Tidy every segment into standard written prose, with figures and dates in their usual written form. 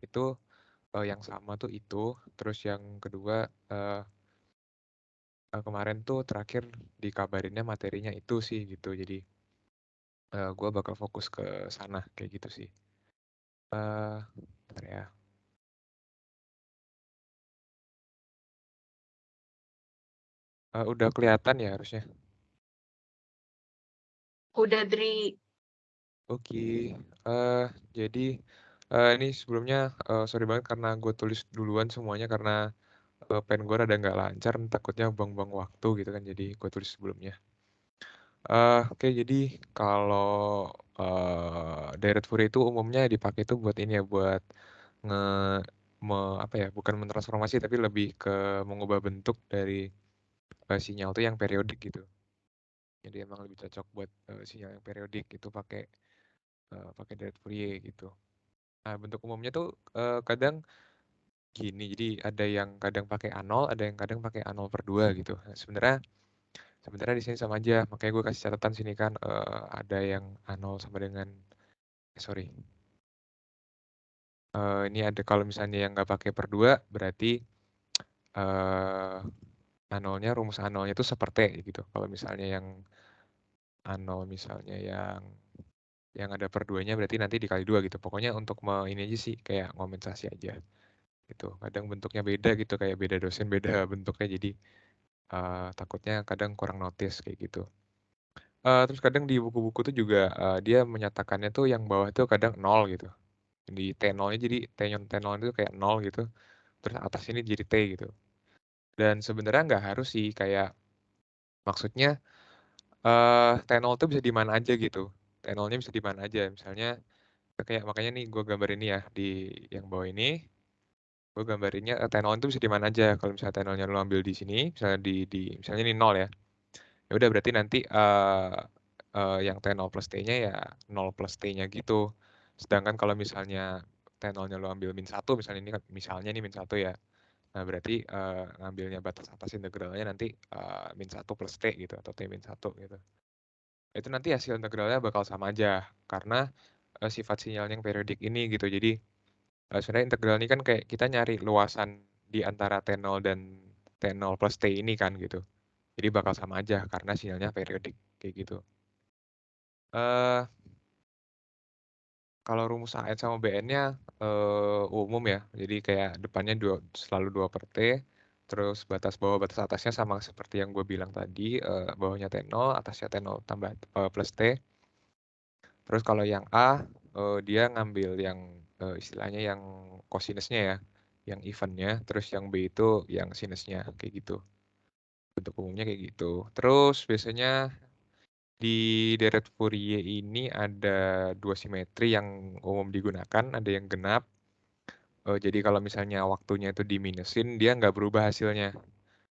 itu yang sama tuh itu. Terus yang kedua kemarin tuh terakhir dikabarinnya materinya itu sih gitu. Jadi gue bakal fokus ke sana kayak gitu sih. Bentar ya. Udah kelihatan ya harusnya. Udah, Dri. Oke. Jadi ini sebelumnya sorry banget karena gue tulis duluan semuanya karena pen gue rada nggak lancar, takutnya buang-buang waktu gitu kan. Jadi gue tulis sebelumnya. Oke, jadi kalau Direct Fury itu umumnya dipakai itu buat ini ya, buat nge apa ya, bukan mentransformasi tapi lebih ke mengubah bentuk dari sinyal tuh yang periodik gitu. Jadi emang lebih cocok buat sinyal yang periodik itu pakai Direct Fourier gitu. Nah, bentuk umumnya tuh kadang gini, jadi ada yang kadang pakai A0, ada yang kadang pakai A0/2 gitu. Nah, sebenarnya di sini sama aja, makanya gue kasih catatan sini kan ada yang A0 sama dengan sorry. Ini ada kalau misalnya yang nggak pakai per 2 berarti A0-nya, rumus A0-nya itu seperti gitu. Kalau misalnya yang A0 misalnya yang ada per 2-nya berarti nanti dikali 2 gitu. Pokoknya untuk ini aja sih kayak ngomentasi aja gitu. Kadang bentuknya beda gitu, kayak beda dosen beda bentuknya, jadi takutnya kadang kurang notice kayak gitu. Terus kadang di buku-buku tuh juga dia menyatakannya tuh yang bawah tuh kadang 0 gitu. Di T0-nya jadi T0 itu kayak 0 gitu. Terus atas ini jadi T gitu. Dan sebenarnya nggak harus sih, kayak maksudnya T0 tuh bisa di mana aja gitu. T0-nya bisa di mana aja. Misalnya kayak makanya nih gue gambar ini ya di yang bawah ini. Gue gambarinnya T0 itu bisa di mana aja. Kalau misalnya T0-nya lo ambil di sini, misalnya di misalnya ini 0 ya. Ya udah berarti nanti yang T0 plus T-nya ya 0 plus T-nya gitu. Sedangkan kalau misalnya T0-nya lo ambil -1, misalnya ini kan misalnya nih -1 ya. Nah, berarti ngambilnya batas atas integralnya nanti -1 plus T gitu atau T-1 gitu. Itu nanti hasil integralnya bakal sama aja karena sifat sinyal yang periodik ini gitu. Jadi sebenarnya integral ini kan kayak kita nyari luasan di antara T0 dan T0 plus T ini kan gitu. Jadi bakal sama aja karena sinyalnya periodik kayak gitu. Eh Kalau rumus AN sama BN-nya umum ya. Jadi kayak depannya selalu 2 per T. Terus batas bawah batas atasnya sama seperti yang gue bilang tadi. Bawahnya T0, atasnya T0 tambah plus T. Terus kalau yang A, dia ngambil yang istilahnya yang cosinusnya ya. Yang eventnya. Terus yang B itu yang sinusnya. Kayak gitu. Bentuk umumnya kayak gitu. Terus biasanya di deret Fourier ini ada 2 simetri yang umum digunakan, ada yang genap. Jadi kalau misalnya waktunya itu diminusin, dia nggak berubah hasilnya.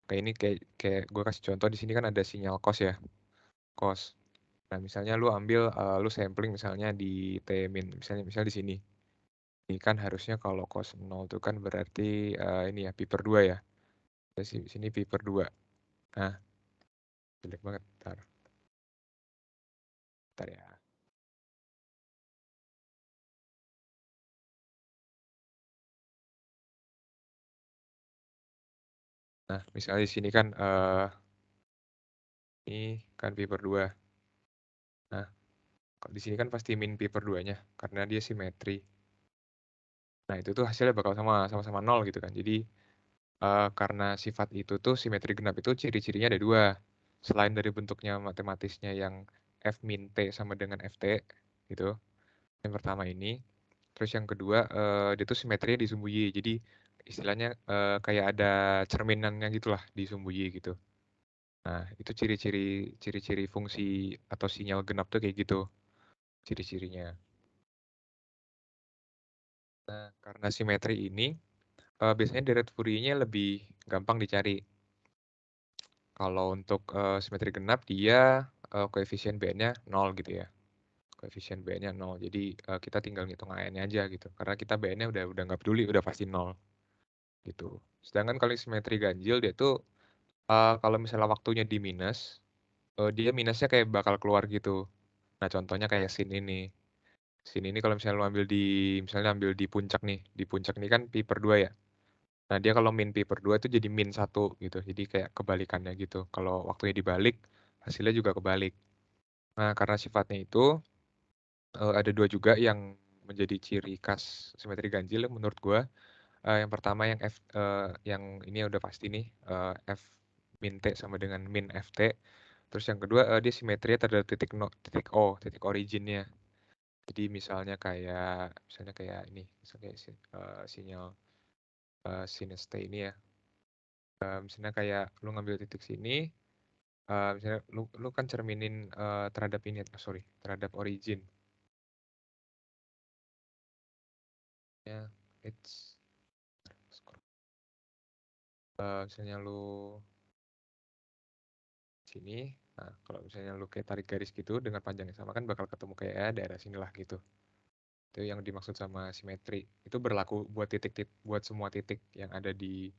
Kayak ini kayak gue kasih contoh di sini kan ada sinyal cos ya, cos. Nah misalnya lu ambil, lu sampling misalnya di T min, misalnya di sini. Ini kan harusnya kalau cos 0 itu kan berarti ini ya pi per 2 ya. Di sini pi per 2. Nah, jelek banget. Bentar ya. Nah, misalnya di sini kan ini kan pi per 2. Nah, di sini kan pasti min pi per 2-nya karena dia simetri. Nah, itu tuh hasilnya bakal sama-sama 0 gitu kan. Jadi karena sifat itu tuh simetri genap itu ciri-cirinya ada 2. Selain dari bentuknya matematisnya yang F min T sama dengan FT gitu. Yang pertama ini. Terus yang kedua dia tuh simetrinya di sumbu Y. Jadi istilahnya kayak ada cerminannya gitulah di sumbu Y gitu. Nah, itu ciri-ciri fungsi atau sinyal genap tuh kayak gitu. Ciri-cirinya. Nah, karena simetri ini biasanya deret Fourier-nya lebih gampang dicari. Kalau untuk simetri genap dia koefisien BN-nya 0 gitu ya. Koefisien BN-nya 0. Jadi kita tinggal ngitung AN-nya aja gitu. Karena kita BN-nya udah nggak peduli, udah pasti 0 gitu. Sedangkan kalau simetri ganjil dia tuh kalau misalnya waktunya di minus, dia minusnya kayak bakal keluar gitu. Nah, contohnya kayak sin ini. Sini ini kalau misalnya lu ambil misalnya ambil di puncak nih, di puncak ini kan pi per 2 ya. Nah dia kalau min pi per 2 itu jadi min 1 gitu, jadi kayak kebalikannya gitu. Kalau waktunya dibalik, hasilnya juga kebalik. Nah karena sifatnya itu, ada 2 juga yang menjadi ciri khas simetri ganjil menurut gua. Yang pertama yang ini udah pasti nih, F min T sama dengan min FT. Terus yang kedua, dia simetrinya terhadap titik O, titik originnya. Jadi misalnya kayak ini, misalnya kayak sinyal sinus T ini ya. Misalnya kayak lu ngambil titik sini, misalnya lu kan cerminin terhadap ini, sorry, terhadap origin. Ya, it's misalnya lu sini, nah kalau misalnya lu kayak tarik garis gitu dengan panjang yang sama kan bakal ketemu kayak daerah sinilah gitu. Itu yang dimaksud sama simetri. Itu berlaku buat semua titik yang ada di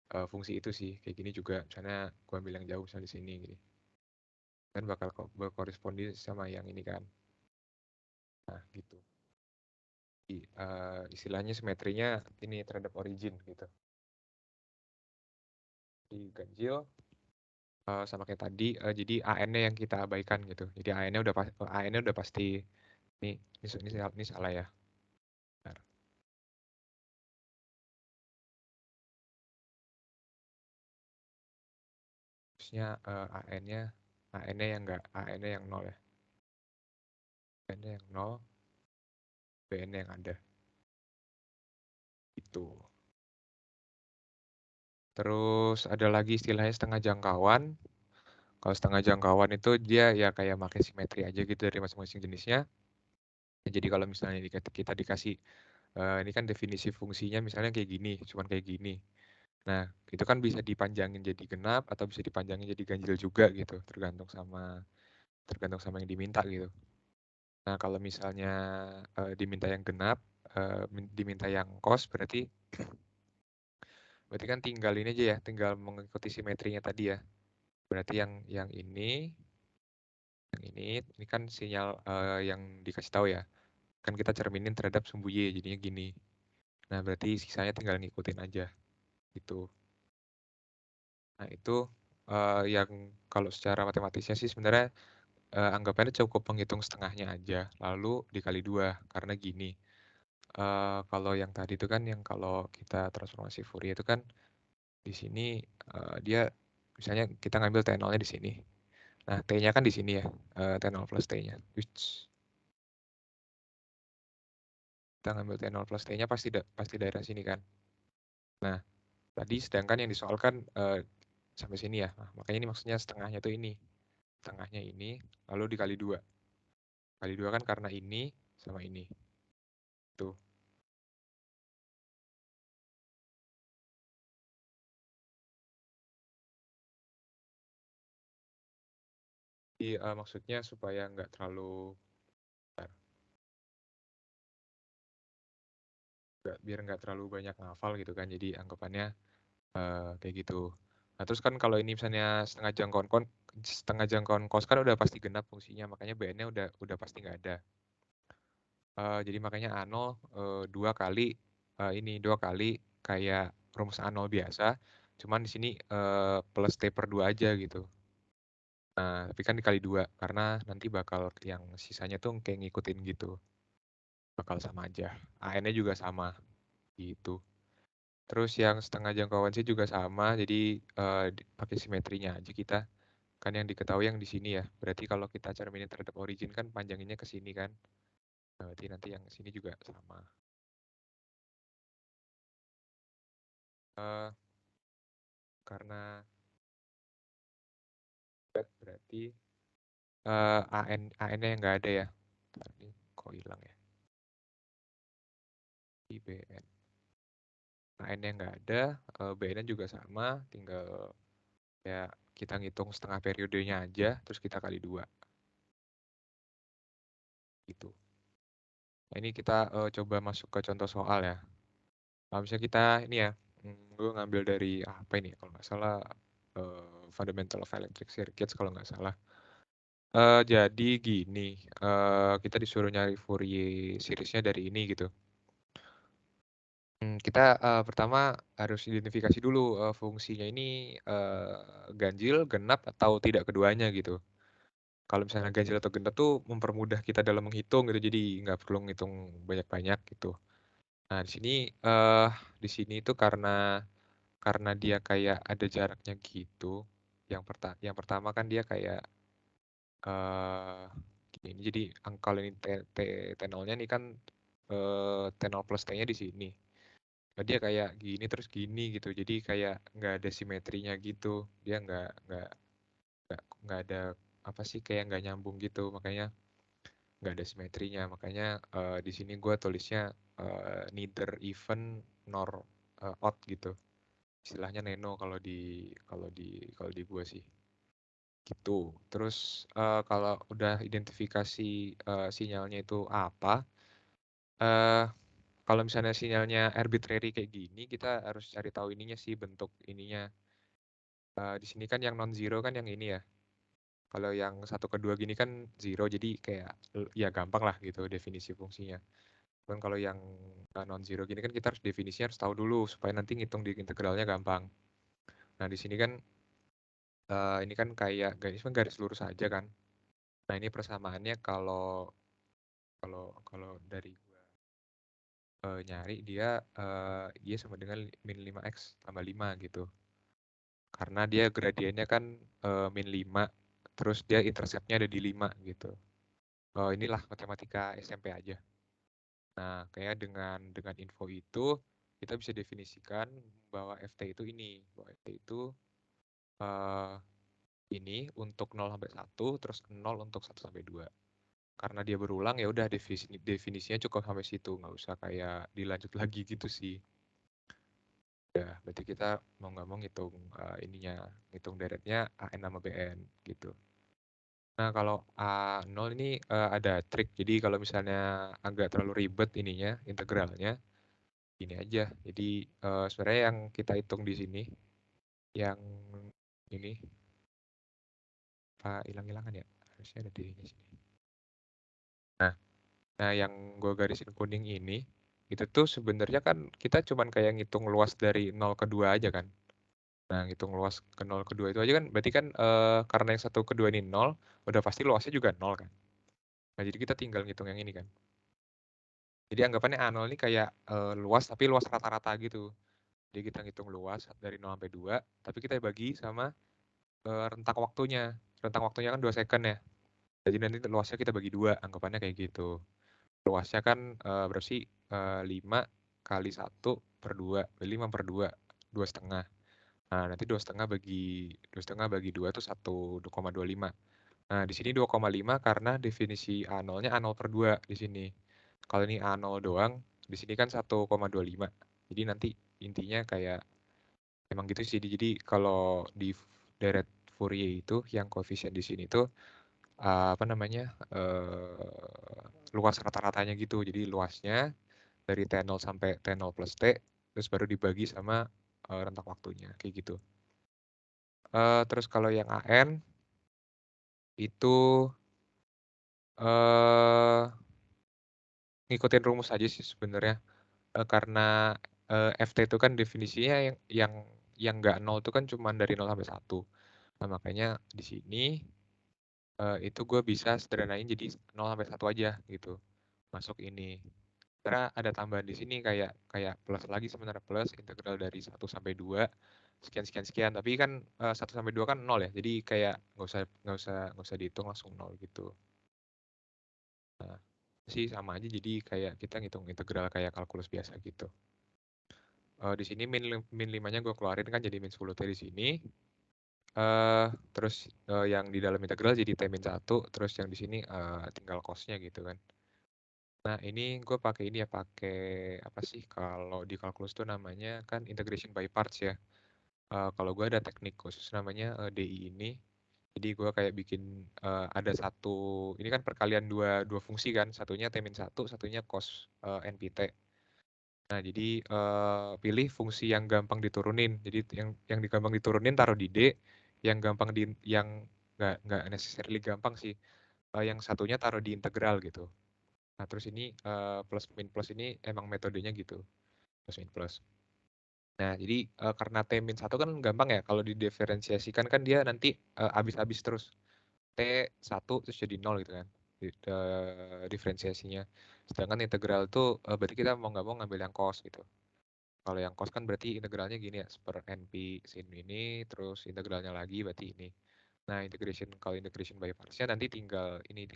fungsi itu sih. Kayak gini juga, misalnya gua ambil yang jauh misalnya di sini gitu. Kan bakal berkorespondi sama yang ini kan. Nah, gitu. Istilahnya simetrinya ini terhadap origin gitu. Di ganjil sama kayak tadi, jadi AN-nya yang kita abaikan gitu. Jadi AN-nya udah pasti ini salah ya. Bentar. Terusnya AN-nya yang enggak, AN-nya yang 0 ya. AN-nya yang 0, BN-nya yang ada. Itu. Terus ada lagi istilahnya setengah jangkauan. Kalau setengah jangkauan itu dia ya kayak pakai simetri aja gitu dari masing-masing jenisnya. Jadi kalau misalnya kita dikasih ini kan definisi fungsinya misalnya kayak gini, cuman kayak gini. Nah, itu kan bisa dipanjangin jadi genap atau bisa dipanjangin jadi ganjil juga gitu, tergantung sama yang diminta gitu. Nah, kalau misalnya diminta yang genap, diminta yang kos berarti kan tinggal ini aja ya, tinggal mengikuti simetrinya tadi ya. Berarti yang ini kan sinyal yang dikasih tahu ya. Kan kita cerminin terhadap sumbu Y, jadinya gini. Nah, berarti sisanya tinggal ngikutin aja gitu. Nah, itu yang kalau secara matematisnya sih sebenarnya anggapannya cukup menghitung setengahnya aja, lalu dikali 2, karena gini. Kalau yang tadi itu kan yang kalau kita transformasi Fourier itu kan di sini dia misalnya kita ngambil T0-nya di sini. Nah, T-nya kan di sini ya, T0 plus T-nya. Kita ngambil T0 plus T-nya pasti daerah sini kan. Nah, tadi sedangkan yang disoalkan sampai sini ya. Nah, makanya ini maksudnya setengahnya tuh ini. Setengahnya ini, lalu dikali 2. Kali 2 kan karena ini sama ini. Tuh. Jadi maksudnya supaya nggak terlalu, biar nggak terlalu banyak ngafal gitu kan. Jadi anggapannya kayak gitu. Nah terus kan kalau ini misalnya setengah jangkauan kos kan udah pasti genap fungsinya, makanya BN-nya udah pasti nggak ada. Jadi makanya A0 dua kali kayak rumus A0 biasa, cuman di sini plus T per 2 aja gitu. Nah, tapi kan dikali 2 karena nanti bakal yang sisanya tuh kayak ngikutin gitu. Bakal sama aja. AN-nya juga sama gitu. Terus yang setengah jangkauan sih juga sama, jadi pakai simetrinya aja kita. Kan yang diketahui yang di sini ya. Berarti kalau kita cerminin terhadap origin kan panjanginnya ke sini kan. Nah, berarti nanti yang sini juga sama. Eh, karena berarti AN-nya yang nggak ada ya. Tadi kok hilang ya. IBN. AN-nya nggak ada, BN-nya juga sama, tinggal ya kita ngitung setengah periodenya aja, terus kita kali 2. Gitu. Nah, ini kita coba masuk ke contoh soal ya. Nah, misalnya kita ini ya, gue ngambil dari apa ini kalau nggak salah Fundamental of Electric Circuits kalau nggak salah. Jadi gini, kita disuruh nyari Fourier series-nya dari ini gitu. Kita, pertama harus identifikasi dulu, fungsinya ini, ganjil, genap, atau tidak keduanya gitu. Kalau misalnya ganjil atau genap tuh mempermudah kita dalam menghitung gitu, jadi nggak perlu ngitung banyak-banyak gitu. Nah di sini tuh karena dia kayak ada jaraknya gitu, yang pertama kan dia kayak, eee, gini, jadi kalau ini T0-nya nih kan, T0 plus T-nya di sini. Dia kayak gini terus gini gitu, jadi kayak nggak ada simetrinya gitu. Dia nggak ada, apa sih, kayak nggak nyambung gitu, makanya nggak ada simetrinya. Makanya, di sini gue tulisnya, neither even nor, odd gitu. Istilahnya neno kalau di gue sih, gitu. Terus, kalau udah identifikasi, sinyalnya itu apa, eee, kalau misalnya sinyalnya arbitrary kayak gini, kita harus cari tahu ininya sih, bentuk ininya. Di sini kan yang non-zero kan yang ini ya. Kalau yang 1 ke 2 gini kan zero, jadi kayak, ya gampang lah gitu definisi fungsinya. Cuman kalau yang, non-zero gini kan kita harus definisinya harus tahu dulu supaya nanti ngitung di integralnya gampang. Nah di sini kan, ini kan kayak garis lurus aja kan. Nah ini persamaannya kalau kalau kalau dari gua, nyari dia, Y sama dengan min 5x tambah 5 gitu. Karena dia gradiennya kan, min 5, terus dia interceptnya ada di 5 gitu. Inilah matematika SMP aja. Nah, kayak dengan info itu kita bisa definisikan bahwa FT itu ini, bahwa FT itu, eh, ini untuk 0 sampai 1, terus 0 untuk 1 sampai 2. Karena dia berulang ya udah definisinya cukup sampai situ, nggak usah kayak dilanjut lagi gitu sih. Ya, berarti kita mau nggak mau ngitung, ngitung deretnya AN sama BN gitu. Nah, kalau A0 ini, ada trik. Jadi kalau misalnya agak terlalu ribet ininya, integralnya, gini aja. Jadi, sebenarnya yang kita hitung di sini, yang ini, hilang-hilangan ya? Harusnya ada di sini. Nah, yang gue garisin kuning ini, itu tuh sebenarnya kan kita cuman kayak ngitung luas dari 0 ke 2 aja kan. Nah, ngitung luas ke 0 ke 2 itu aja kan, berarti kan, karena yang 1 ke 2 ini 0, udah pasti luasnya juga 0 kan. Nah, jadi kita tinggal ngitung yang ini kan. Jadi anggapannya A0 ini kayak, luas tapi luas rata-rata gitu. Jadi kita ngitung luas dari 0 sampai 2, tapi kita bagi sama, rentang waktunya. Rentang waktunya kan 2 second ya. Jadi nanti luasnya kita bagi 2, anggapannya kayak gitu. Luasnya kan, berapa sih, 5 kali 1 per 2, 5 per 2, 2,5. Nah, nanti 2,5 bagi 2 itu 1,25. Nah, di sini 2,5 karena definisi A0-nya A0 per 2 di sini. Kalau ini A0 doang, di sini kan 1,25. Jadi nanti intinya kayak emang gitu sih. Jadi kalau di deret Fourier itu yang koefisien di sini tuh, apa namanya, luas rata-ratanya gitu. Jadi luasnya dari T0 sampai T0 plus T, terus baru dibagi sama, rentang waktunya kayak gitu. Terus kalau yang AN itu, eh ngikutin rumus aja sih sebenarnya. Karena, FT itu kan definisinya yang nggak nol itu kan cuma dari 0 sampai 1. Nah, makanya di sini, itu gue bisa sederhanain jadi 0 sampai 1 aja gitu. Masuk ini. Karena ada tambahan di sini kayak kayak plus lagi sebenarnya, plus integral dari 1 sampai 2 sekian sekian sekian. Tapi kan, 1 sampai 2 kan 0 ya. Jadi kayak nggak usah dihitung, langsung 0 gitu. Nah, sih sama aja, jadi kayak kita ngitung integral kayak kalkulus biasa gitu. Di sini min 5-nya gue keluarin kan jadi min 10T di sini. Terus, yang di dalam integral jadi T min 1, terus yang di sini, tinggal cos-nya gitu kan. Nah, ini gue pakai ini ya, pakai apa sih, kalau di kalkulus tuh namanya kan integration by parts ya. Kalau gue ada teknik khusus namanya, DI ini. Jadi gue kayak bikin, ada satu, ini kan perkalian dua fungsi kan, satunya T min 1, satunya cos, NPT. Nah, jadi, pilih fungsi yang gampang diturunin. Jadi yang gampang diturunin taruh di D, yang gampang yang nggak necessarily gampang sih. Yang satunya taruh di integral gitu. Nah terus ini plus min plus ini emang metodenya gitu, plus min plus. Nah jadi karena T min 1 kan gampang ya, kalau didiferensiasikan kan dia nanti habis-habis terus. T1 terus jadi 0 gitu kan, diferensiasinya. Sedangkan integral tuh berarti kita mau nggak mau ngambil yang cos gitu. Kalau yang cos kan berarti integralnya gini ya, per NP sin ini, terus integralnya lagi berarti ini. Nah, kalau integration by parts-nya nanti tinggal ini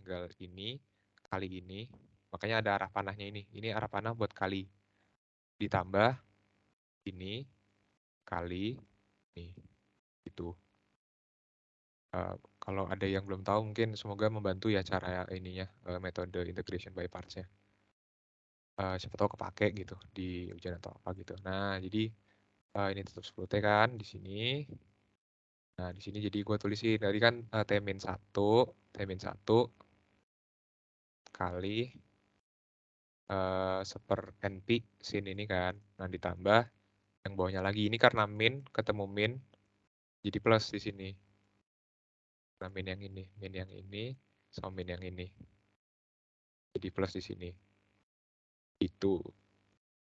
kali ini. Makanya ada arah panahnya ini. Ini arah panah buat kali. Ditambah ini kali ini. Gitu. Kalau ada yang belum tahu mungkin semoga membantu ya cara ininya, metode integration by parts-nya. Siapa tahu kepake gitu di ujian atau apa gitu. Nah, jadi ini tetap 10T kan di sini. Nah, di sini jadi gue tulisin tadi kan T-1 kali seper NP sin ini kan. Nah, ditambah yang bawahnya lagi. Ini karena min ketemu min jadi plus di sini. Nah, min yang ini sama min yang ini. Jadi plus di sini. Itu.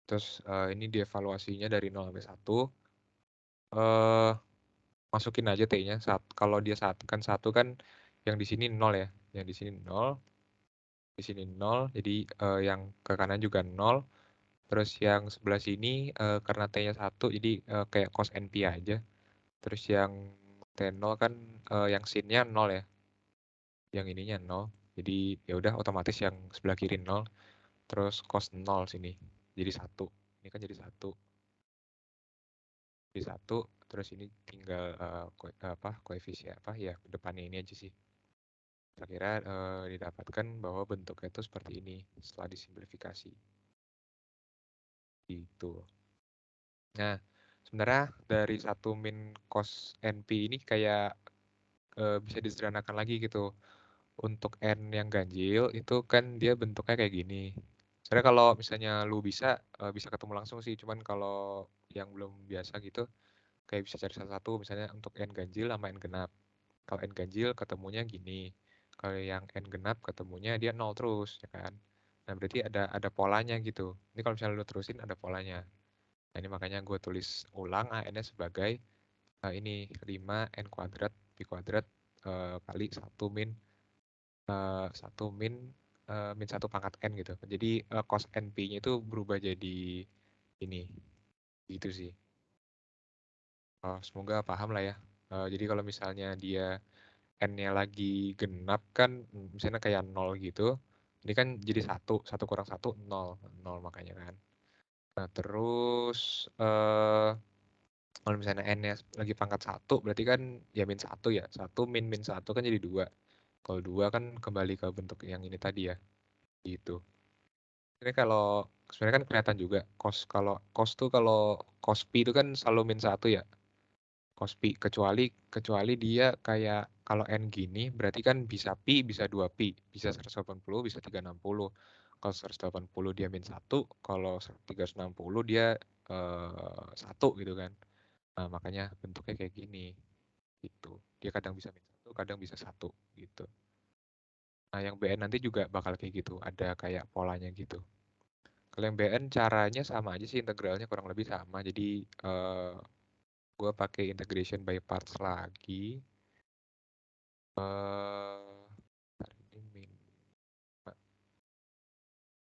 Terus ini dievaluasinya dari 0 sampai 1. Masukin aja T-nya. Kalau dia kan 1 kan yang di sini 0 ya. Yang di sini 0. Di sini 0. Jadi yang ke kanan juga 0. Terus yang sebelah sini karena T-nya 1 jadi kayak cos NP aja. Terus yang T0 kan yang sin-nya 0 ya. Yang ininya 0. Jadi ya udah otomatis yang sebelah kiri 0. Terus cos 0 sini. Jadi 1. Ini kan jadi 1. Jadi 1. Terus ini tinggal koefisien apa ya depannya ini aja sih. Kira-kira didapatkan bahwa bentuknya itu seperti ini setelah disimplifikasi. Gitu. Nah, sebenarnya dari 1 min cos NP ini kayak bisa disederhanakan lagi gitu. Untuk N yang ganjil itu kan dia bentuknya kayak gini. Sebenarnya kalau misalnya lu bisa ketemu langsung sih. Cuman kalau yang belum biasa gitu, kayak bisa cari satu-satu. Misalnya untuk N ganjil sama N genap. Kalau N ganjil ketemunya gini. Kalau yang N genap ketemunya dia 0 terus, ya kan. Nah berarti ada polanya gitu. Ini kalau misalnya lu terusin ada polanya. Nah ini makanya gue tulis ulang AN-nya sebagai ini 5 N kuadrat Pi kuadrat kali 1 min 1 min 1 pangkat N gitu. Jadi cos NP-nya itu berubah jadi ini. Gitu sih. Semoga paham lah ya. Jadi kalau misalnya dia N-nya lagi genap kan, misalnya kayak 0 gitu. Ini kan jadi 1 kurang 1, 0. 0 makanya kan. Nah terus kalau misalnya N-nya lagi pangkat 1, berarti kan ya min 1 ya. 1 min 1 kan jadi 2. Kalau 2 kan kembali ke bentuk yang ini tadi ya. Gitu. Ini kalau sebenarnya kan kelihatan juga kalau cos pi itu kan selalu min 1 ya. Cos pi kecuali dia kayak kalau n gini berarti kan bisa pi bisa 2 pi, bisa 180 bisa 360. Kalau 180 dia min 1, kalau 360 dia 1 gitu kan. Nah, makanya bentuknya kayak gini gitu. Dia kadang bisa min 1, kadang bisa 1 gitu. Nah, yang BN nanti juga bakal kayak gitu, ada kayak polanya gitu. Kalau yang BN caranya sama aja sih, integralnya kurang lebih sama. Jadi gue pakai integration by parts lagi. Ini min.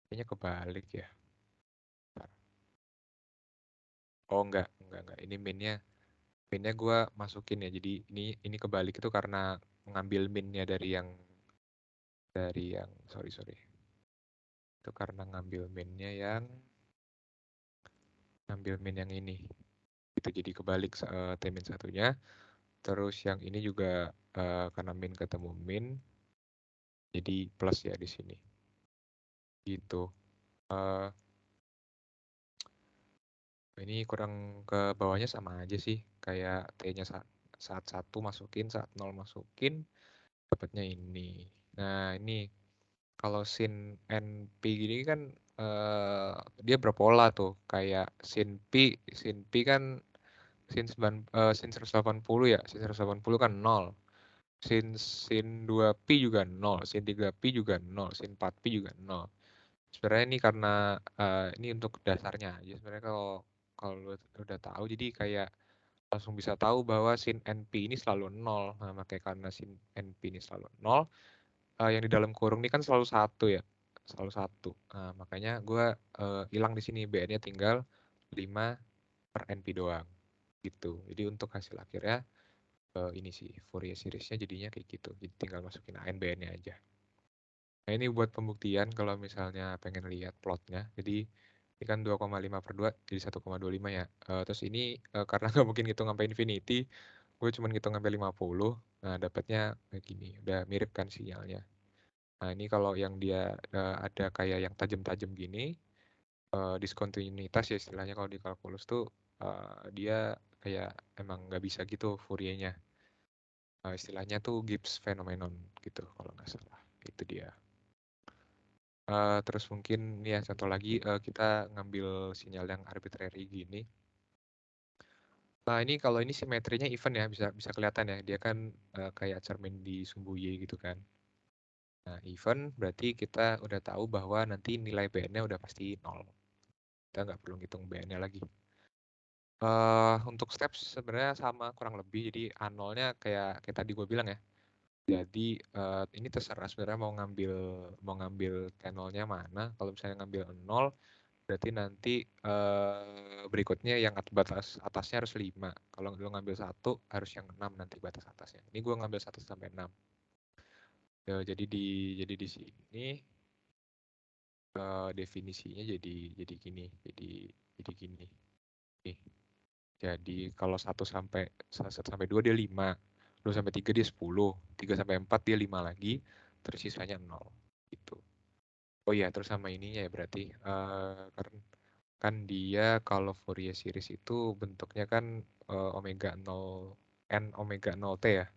Kayaknya kebalik ya. Oh enggak. Ini minnya gue masukin ya. Jadi ini kebalik itu karena mengambil minnya dari yang sorry. Itu karena ngambil min yang ini. Itu jadi kebalik T min satunya. Terus yang ini juga karena min ketemu min, jadi plus ya di sini. Gitu. Ini kurang ke bawahnya sama aja sih. Kayak T-nya saat 1 masukin, saat 0 masukin, dapatnya ini. Nah ini kalau sin NP gini kan dia berpola tuh. Kayak sin P kan sin 180 ya. Sin 180 kan 0. sin 2pi juga 0, sin 3pi juga 0, sin 4pi juga 0. Sebenarnya ini karena ini untuk dasarnya aja. Sebenarnya kalau lu udah tahu, jadi kayak langsung bisa tahu bahwa sin NP ini selalu 0. Nah, makanya karena sin NP ini selalu 0, yang di dalam kurung ini kan selalu 1 ya. Selalu 1. Nah, makanya gue hilang di sini, BN-nya tinggal 5 per NP doang. Gitu. Jadi untuk hasil akhirnya ini sih Fourier series-nya jadinya kayak gitu. Jadi tinggal masukin AN BN-nya aja. Nah, ini buat pembuktian kalau misalnya pengen lihat plotnya. Jadi ini kan 2,5 per 2 jadi 1,25 ya. Terus ini karena nggak mungkin ngitung sampai infinity, gue cuma ngitung sampai 50. Nah, dapatnya kayak gini. Udah mirip kan sinyalnya. Nah, ini kalau yang dia ada kayak yang tajam-tajam gini, diskontinuitas ya istilahnya kalau di kalkulus tuh dia kayak emang nggak bisa gitu Fourier-nya. Istilahnya tuh Gibbs phenomenon gitu kalau nggak salah. Itu dia. Terus mungkin ya contoh lagi kita ngambil sinyal yang arbitrary gini. Nah, ini kalau ini simetrinya even ya, bisa kelihatan ya, dia kan kayak cermin di sumbu Y gitu kan. Nah, even berarti kita udah tahu bahwa nanti nilai BN-nya udah pasti 0. Kita nggak perlu ngitung BN-nya lagi. Untuk steps sebenarnya sama kurang lebih, jadi A0-nya kayak tadi gue bilang ya. Jadi ini terserah sebenarnya mau ngambil channelnya mana. Kalau misalnya ngambil 0, berarti nanti berikutnya yang batas atasnya harus 5. Kalau lu ngambil 1 harus yang 6 nanti batas atasnya. Ini gue ngambil 1 sampai 6. Ya, jadi di sini definisinya jadi gini. Jadi gini. Nih. Jadi kalau 1 sampai 2 dia 5. 2 sampai 3 dia 10. 3 sampai 4 dia 5 lagi. Terus sisanya 0. Gitu. Oh iya, terus sama ininya ya berarti. Karena kan dia kalau Fourier series itu bentuknya kan omega 0 n omega 0t ya.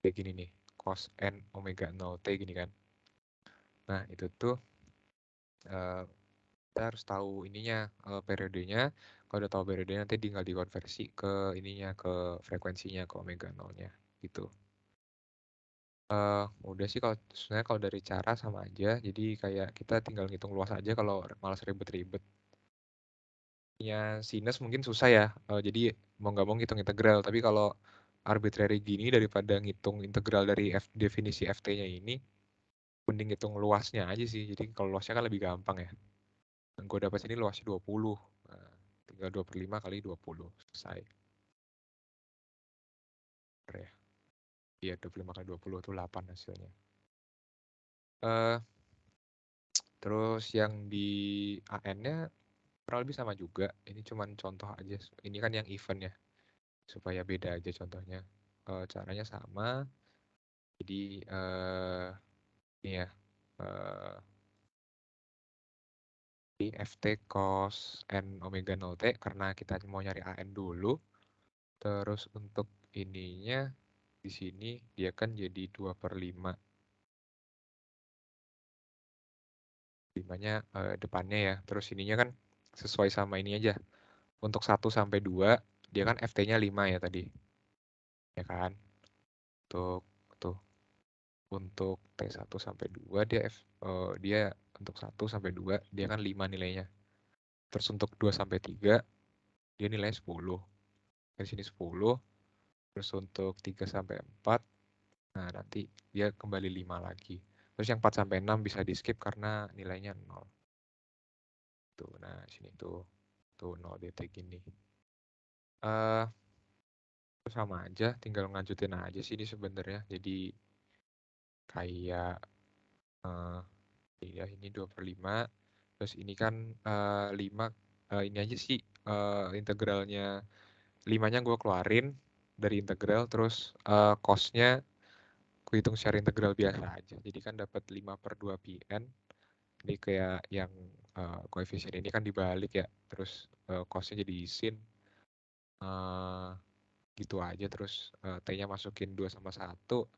Kayak gini nih. Cos n omega 0t gini kan. Nah, itu tuh kita harus tahu ininya periodenya. Kalau udah tahu periodenya nanti tinggal dikonversi ke ininya, ke frekuensinya, ke omega 0-nya gitu. Udah sih kalau sebenarnya kalau dari cara sama aja. Jadi kayak kita tinggal ngitung luas aja kalau malas ribet-ribet. Ya sinus mungkin susah ya. Jadi mau nggak mau ngitung integral. Tapi kalau arbitrary gini daripada ngitung integral dari definisi FT-nya ini, mending ngitung luasnya aja sih. Jadi kalau luasnya kan lebih gampang ya. Dan gue dapat sini luasnya 20. Nah, tinggal 2/5 kali 20. Selesai. Ya. Iya, 25 kali 20 itu 8 hasilnya. Eh, Terus yang di AN-nya kurang lebih sama juga. Ini cuman contoh aja. Ini kan yang event ya. Supaya beda aja contohnya. Caranya sama. Jadi ini ya. Di FT cos n omega 0t karena kita mau nyari AN dulu. Terus untuk ininya di sini dia kan jadi 2/5. 5-nya depannya ya. Terus ininya kan sesuai sama ini aja. Untuk 1 sampai 2 dia kan FT-nya 5 ya tadi. Ya kan? Untuk tuh untuk T1 sampai 2 dia untuk 1 sampai 2 dia kan 5 nilainya. Terus untuk 2 sampai 3 dia nilainya 10. Dari sini 10. Terus untuk 3 sampai 4 nah nanti dia kembali 5 lagi. Terus yang 4 sampai 6 bisa di skip karena nilainya 0. Tuh, nah sini tuh 0 DT gini. Sama aja, tinggal nganjutin aja sih ini sebenarnya. Jadi kayak ya ini 2/5. Terus ini kan 5 ini aja sih integralnya 5-nya gue keluarin dari integral. Terus cosnya gue hitung secara integral biasa aja. Jadi kan dapat 5/2 Pn. Ini kayak yang koefisien ini kan dibalik ya. Terus cosnya jadi sin. Gitu aja. Terus T-nya masukin 2 sama 1.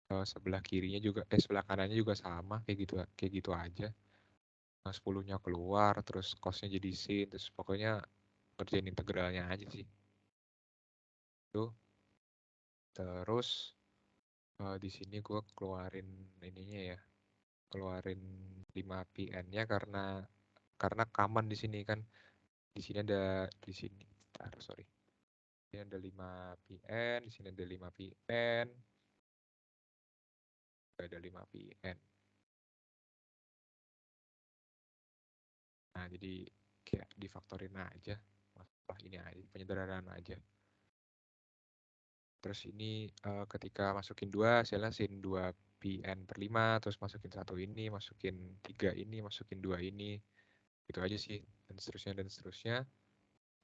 Sebelah kirinya juga sebelah kanannya juga sama kayak gitu aja. Nah, 10-nya keluar terus cosnya jadi sin terus pokoknya kerjain integralnya aja sih tuh. Terus Di sini gue keluarin ininya ya, keluarin 5 PN-nya karena common di sini kan. Di sini ada di sini. Sorry. Di sini ada 5 PN, di sini ada 5 PN, ada 5 PN. Nah, jadi kayak difaktorin aja. Masalah ini aja, penyederhanaan aja. Terus ini ketika masukin 2, hasilnya sin 2 PN per 5, terus masukin 1 ini, masukin 3 ini, masukin 2 ini. Gitu aja sih, dan seterusnya dan seterusnya.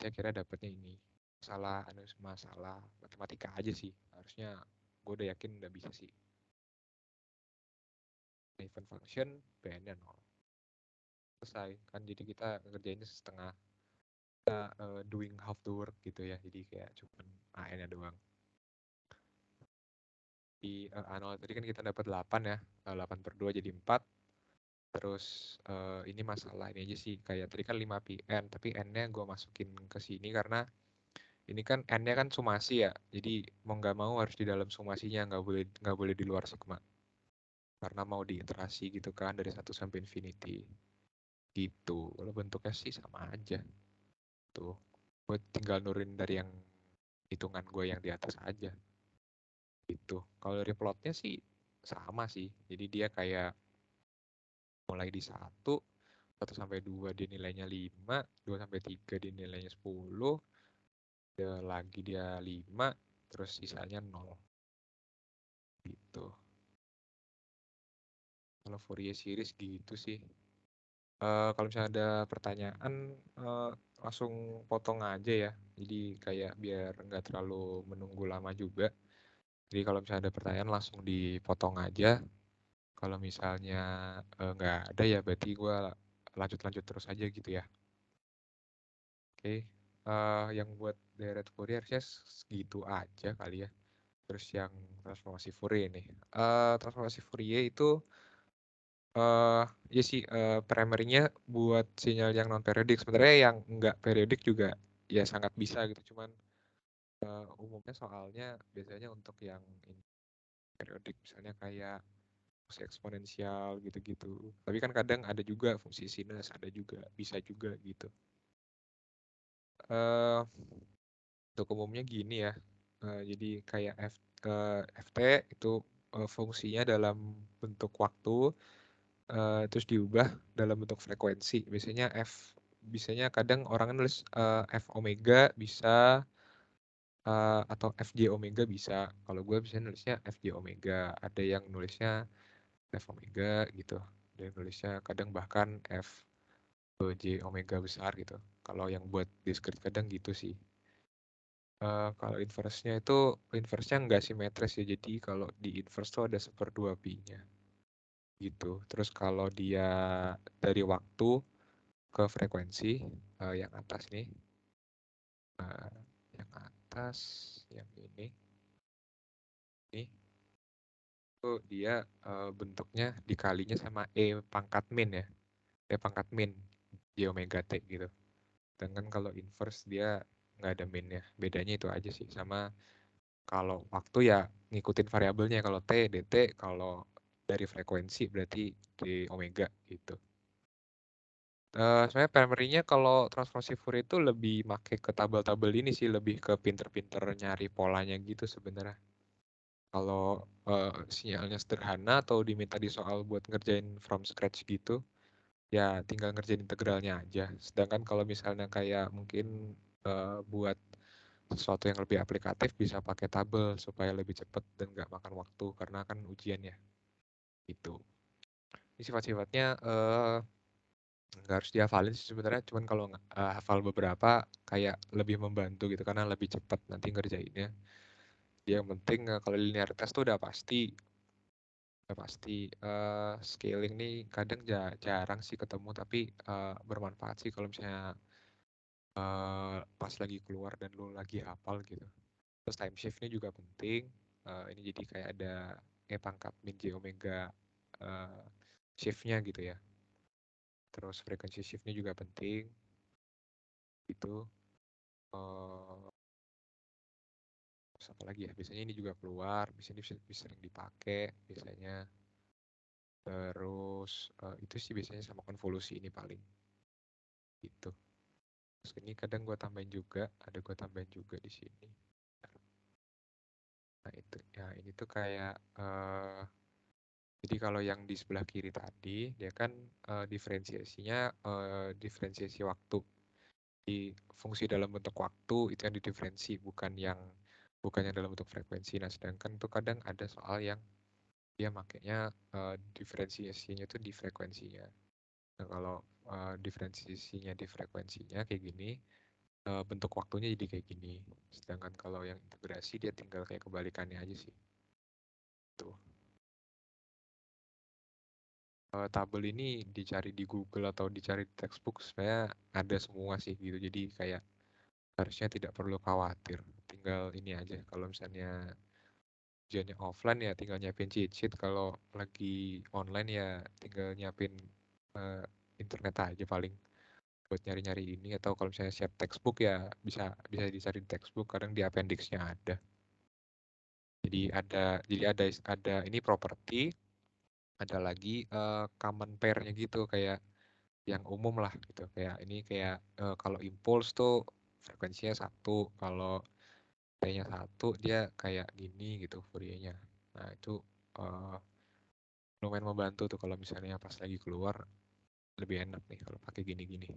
Saya kira dapatnya ini. Masalah matematika aja sih. Harusnya gue udah yakin udah bisa sih. Even function, PN-nya 0. Selesai. Kan jadi kita ngerjainnya setengah. Kita doing half the work gitu ya. Jadi kayak cuman AN-nya doang. Di A0 tadi kan kita dapat 8 ya. 8 per 2 jadi 4. Terus ini masalah ini aja sih. Kayak tadi kan 5 PN. Tapi N-nya gue masukin ke sini karena ini kan N-nya kan sumasi ya. Jadi mau nggak mau harus di dalam sumasinya. Nggak boleh di luar sigma. Karena mau diiterasi gitu kan dari 1 sampai infinity. Gitu. Kalau bentuknya sih sama aja. Tuh. Gue tinggal nurin dari yang hitungan gue yang di atas aja. Gitu. Kalau dari plotnya sih sama sih. Jadi dia kayak mulai di 1 sampai 2 dia nilainya 5, 2 sampai 3 dia nilainya 10, lagi dia 5, terus sisanya 0. Gitu. Kalau Fourier series gitu sih. Kalau misalnya ada pertanyaan, langsung potong aja ya. Jadi kayak biar nggak terlalu menunggu lama juga. Jadi kalau misalnya ada pertanyaan langsung dipotong aja. Kalau misalnya nggak ada ya berarti gue lanjut-lanjut terus aja gitu ya. Oke, yang buat deret Fourier harusnya segitu aja kali ya. Terus yang transformasi Fourier nih. Transformasi Fourier itu ya sih primary-nya buat sinyal yang non periodik. Sebenarnya yang nggak periodik juga ya sangat bisa gitu. Cuman umumnya soalnya biasanya untuk yang periodik misalnya kayak fungsi eksponensial gitu-gitu. Tapi kan kadang ada juga fungsi sinus, ada juga bisa juga gitu. Uh, untuk umumnya gini ya. Jadi kayak FT itu fungsinya dalam bentuk waktu, terus diubah dalam bentuk frekuensi. Biasanya kadang orang nulis F omega bisa atau FJ omega bisa. Kalau gue biasanya nulisnya FJ omega. Ada yang nulisnya F omega gitu. Ada yang nulisnya kadang bahkan FJ omega besar gitu. Kalau yang buat discrete kadang gitu sih. Kalau inverse-nya nggak simetris ya. Jadi kalau di inverse tuh ada 1/2 pi-nya gitu. Terus kalau dia dari waktu ke frekuensi yang atas nih, uh, yang atas, yang ini tuh dia bentuknya dikalinya sama pangkat min ya, pangkat min j omega t gitu. Sedangkan kalau inverse dia nggak ada minnya. Bedanya itu aja sih. Sama kalau waktu ya ngikutin variabelnya. Kalau T, dt. Kalau dari frekuensi berarti di omega gitu. Sebenarnya primary-nya kalau transformasi Fourier itu lebih make ke tabel-tabel ini sih. Lebih ke pinter-pinter nyari polanya gitu sebenarnya. Kalau sinyalnya sederhana atau diminta di soal buat ngerjain from scratch gitu, ya tinggal ngerjain integralnya aja. Sedangkan kalau misalnya kayak mungkin buat sesuatu yang lebih aplikatif bisa pakai tabel supaya lebih cepat dan nggak makan waktu karena kan ujian ya itu. Ini sifat-sifatnya nggak harus dihafalin sih sebenarnya, cuman kalau hafal beberapa kayak lebih membantu gitu karena lebih cepat nanti ngerjainnya. Yang penting kalau linearitas tuh udah pasti scaling nih kadang jarang sih ketemu tapi bermanfaat sih kalau misalnya pas lagi keluar dan lu lagi hafal gitu. Terus time shift-nya juga penting. Ini jadi kayak ada pangkat min j omega uh, shift-nya gitu ya. Terus frekuensi shift-nya juga penting. Itu Terus apa lagi ya? Biasanya ini juga keluar, biasanya bisa sering dipakai biasanya. Terus itu sih biasanya sama konvolusi ini paling gitu. Terus ini kadang gue tambahin juga, ada gue tambahin juga di sini. Nah itu ya ini tuh kayak jadi kalau yang di sebelah kiri tadi dia kan diferensiasinya diferensiasi waktu. Di fungsi dalam bentuk waktu itu yang didiferensi, bukan yang dalam bentuk frekuensi. Nah sedangkan tuh kadang ada soal yang dia makanya diferensiasinya itu di frekuensinya. Nah kalau diferensiasinya di frekuensinya kayak gini, bentuk waktunya jadi kayak gini. Sedangkan kalau yang integrasi dia tinggal kayak kebalikannya aja sih. Tuh. Tabel ini dicari di Google atau dicari di textbook sebenarnya ada semua sih gitu. Jadi kayak harusnya tidak perlu khawatir. Tinggal ini aja. Kalau misalnya ujiannya offline ya tinggal nyiapin cheat sheet. Kalau lagi online ya tinggal nyiapin uh, internet aja paling buat nyari-nyari ini. Atau kalau misalnya siap textbook ya bisa dicari di textbook. Kadang di appendixnya ada. Jadi ada ini properti, ada lagi common pair-nya gitu kayak yang umum lah gitu. Kayak ini kayak kalau impulse tuh frekuensinya 1, kalau T-nya 1 dia kayak gini gitu Fourier-nya. Nah itu uh, lumayan membantu tuh kalau misalnya pas lagi keluar lebih enak nih kalau pakai gini-gini.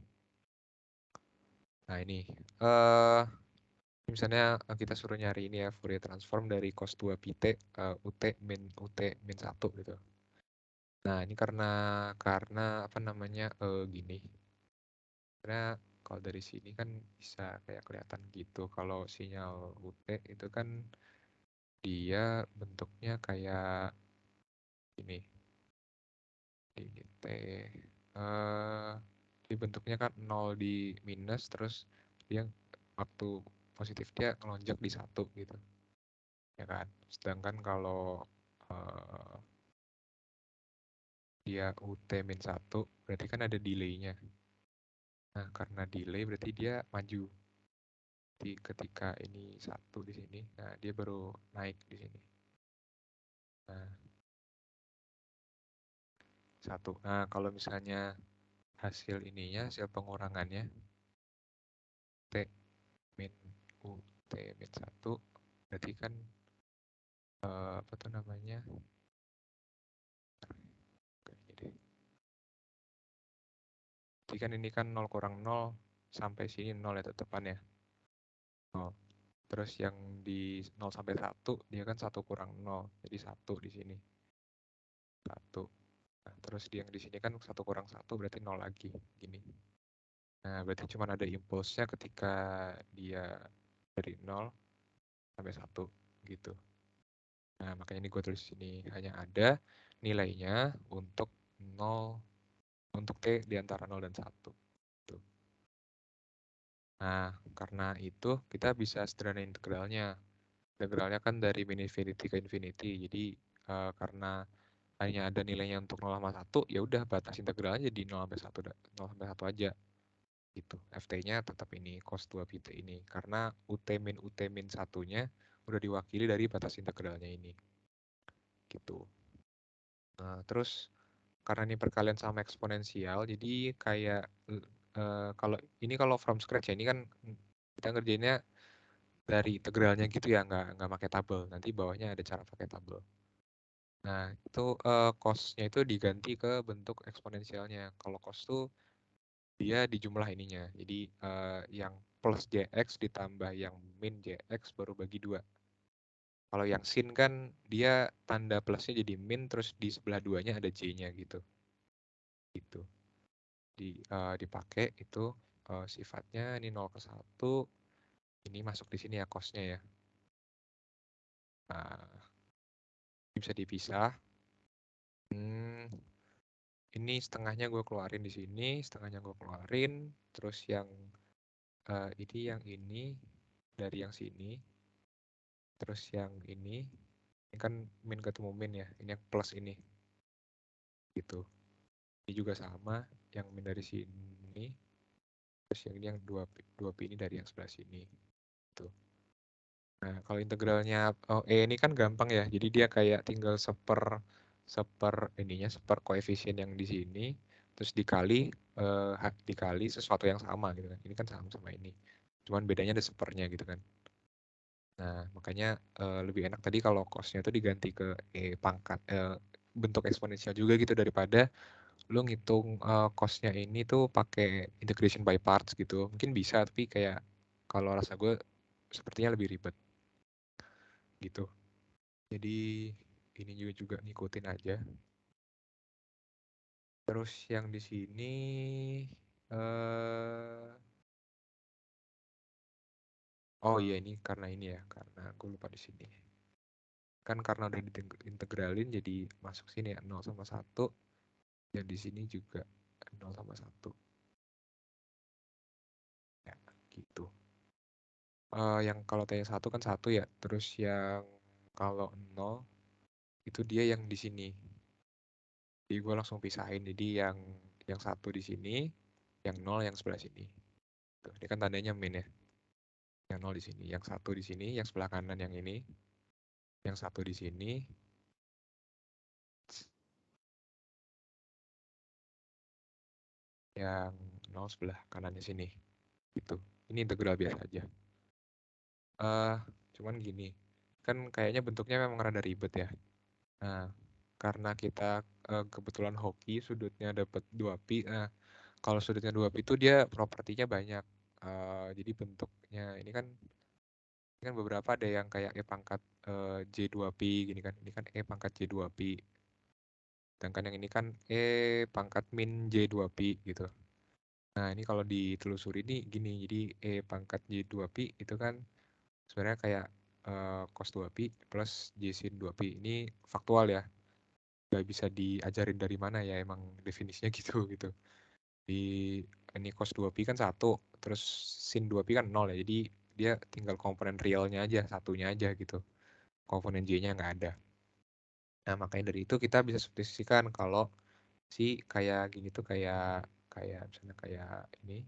Nah ini misalnya kita suruh nyari ini ya Fourier transform dari cos 2 pi t ut min 1 gitu. Nah ini karena apa namanya gini. Karena kalau dari sini kan bisa kayak kelihatan gitu. Kalau sinyal ut itu kan dia bentuknya kayak ini. Ini T. Di bentuknya kan 0 di minus, terus dia waktu positif dia ngelonjak di 1 gitu. Ya kan? Sedangkan kalau uh, dia UT min 1, berarti kan ada delay-nya. Nah, karena delay berarti dia maju. Jadi ketika ini 1 di sini, nah dia baru naik di sini. Nah, 1. Nah, kalau misalnya hasil ininya, hasil pengurangannya, T min U T min 1 berarti kan apa tuh namanya deh. Jadi kan ini kan 0 kurang 0 sampai sini 0 ya tetepan ya 0. Terus yang di 0 sampai 1 dia kan 1 kurang 0 jadi 1 di sini 1. Nah, terus yang di sini kan 1 kurang 1 berarti 0 lagi gini. Nah berarti cuma ada impulsnya ketika dia dari 0 sampai 1 gitu. Nah, makanya ini gue tulis di sini hanya ada nilainya untuk 0 untuk T di antara 0 dan 1. Tuh. Nah, karena itu kita bisa sederhana integralnya. Integralnya kan dari min infinity ke infinity. Jadi karena hanya ada nilainya untuk 0 sama 1, ya udah batas integralnya jadi 0 sampai 1, 0 sampai 1 aja. Gitu. Ft-nya tetap ini cos 2 pi t ini karena ut min 1-nya udah diwakili dari batas integralnya ini. Gitu. Nah, terus karena ini perkalian sama eksponensial, jadi kayak kalau from scratch ya ini kan kita ngerjainnya dari integralnya gitu ya, nggak pakai tabel. Nanti bawahnya ada cara pakai tabel. Nah itu cos-nya itu diganti ke bentuk eksponensialnya. Kalau cos tuh dia dijumlah ininya. Jadi yang plus jx ditambah yang min jx baru bagi 2. Kalau yang sin kan dia tanda plusnya jadi min terus di sebelah duanya ada j-nya gitu. Gitu. Dipakai itu sifatnya ini 0 ke 1. Ini masuk di sini ya cosnya ya. Nah, bisa dipisah. Ini setengahnya gue keluarin di sini, setengahnya gue keluarin. Terus yang ini dari yang sini. Terus yang ini kan min ketemu min ya. Ini yang plus ini. Gitu. Ini juga sama, yang min dari sini. Terus yang ini yang 2 pi ini dari yang sebelah sini. Gitu. Nah, kalau integralnya E ini kan gampang ya. Jadi dia kayak tinggal seper koefisien yang di sini, terus dikali sesuatu yang sama gitu kan. Ini kan sama sama ini. Cuman bedanya ada sepernya gitu kan. Nah, makanya lebih enak tadi kalau cosnya itu diganti ke bentuk eksponensial juga gitu daripada lu ngitung cosnya ini tuh pakai integration by parts gitu. Mungkin bisa, tapi kayak kalau rasa gue sepertinya lebih ribet gitu. Jadi ini juga ngikutin aja. Terus yang di sini eh oh iya ini karena ini ya, karena gue lupa di sini. Kan karena udah diintegralin jadi masuk sini ya 0 sama 1 dan di sini juga 0 sama 1. Ya, gitu. Yang kalau T1 kan 1 ya, terus yang kalau 0 itu dia yang di sini. Jadi gue langsung pisahin. Jadi yang 1 di sini, yang 0 yang sebelah sini. Tuh, ini kan tandanya min ya. Yang 0 di sini, yang 1 di sini, yang sebelah kanan yang ini, yang 1 di sini, yang 0 sebelah kanannya sini. Gitu. Ini integral biasa aja. eh Cuman gini, kan kayaknya bentuknya memang rada ribet ya. Nah, karena kita kebetulan hoki sudutnya dapat 2pi. Nah, kalau sudutnya 2pi itu dia propertinya banyak. Jadi bentuknya ini kan beberapa ada yang kayak E pangkat J2pi gini kan. Ini kan E pangkat J2pi. Sedangkan yang ini kan E pangkat min J2pi gitu. Nah, ini kalau ditelusuri ini gini. Jadi E pangkat J2pi itu kan sebenarnya kayak cos 2pi plus J sin 2pi. Ini faktual ya. Gak bisa diajarin dari mana ya, emang definisinya gitu gitu. Di ini cos 2pi kan 1, terus sin 2pi kan 0 ya. Jadi dia tinggal komponen realnya aja, satunya aja gitu. Komponen J-nya nggak ada. Nah, makanya dari itu kita bisa substitusikan kalau si kayak gini tuh kayak kayak misalnya kayak ini.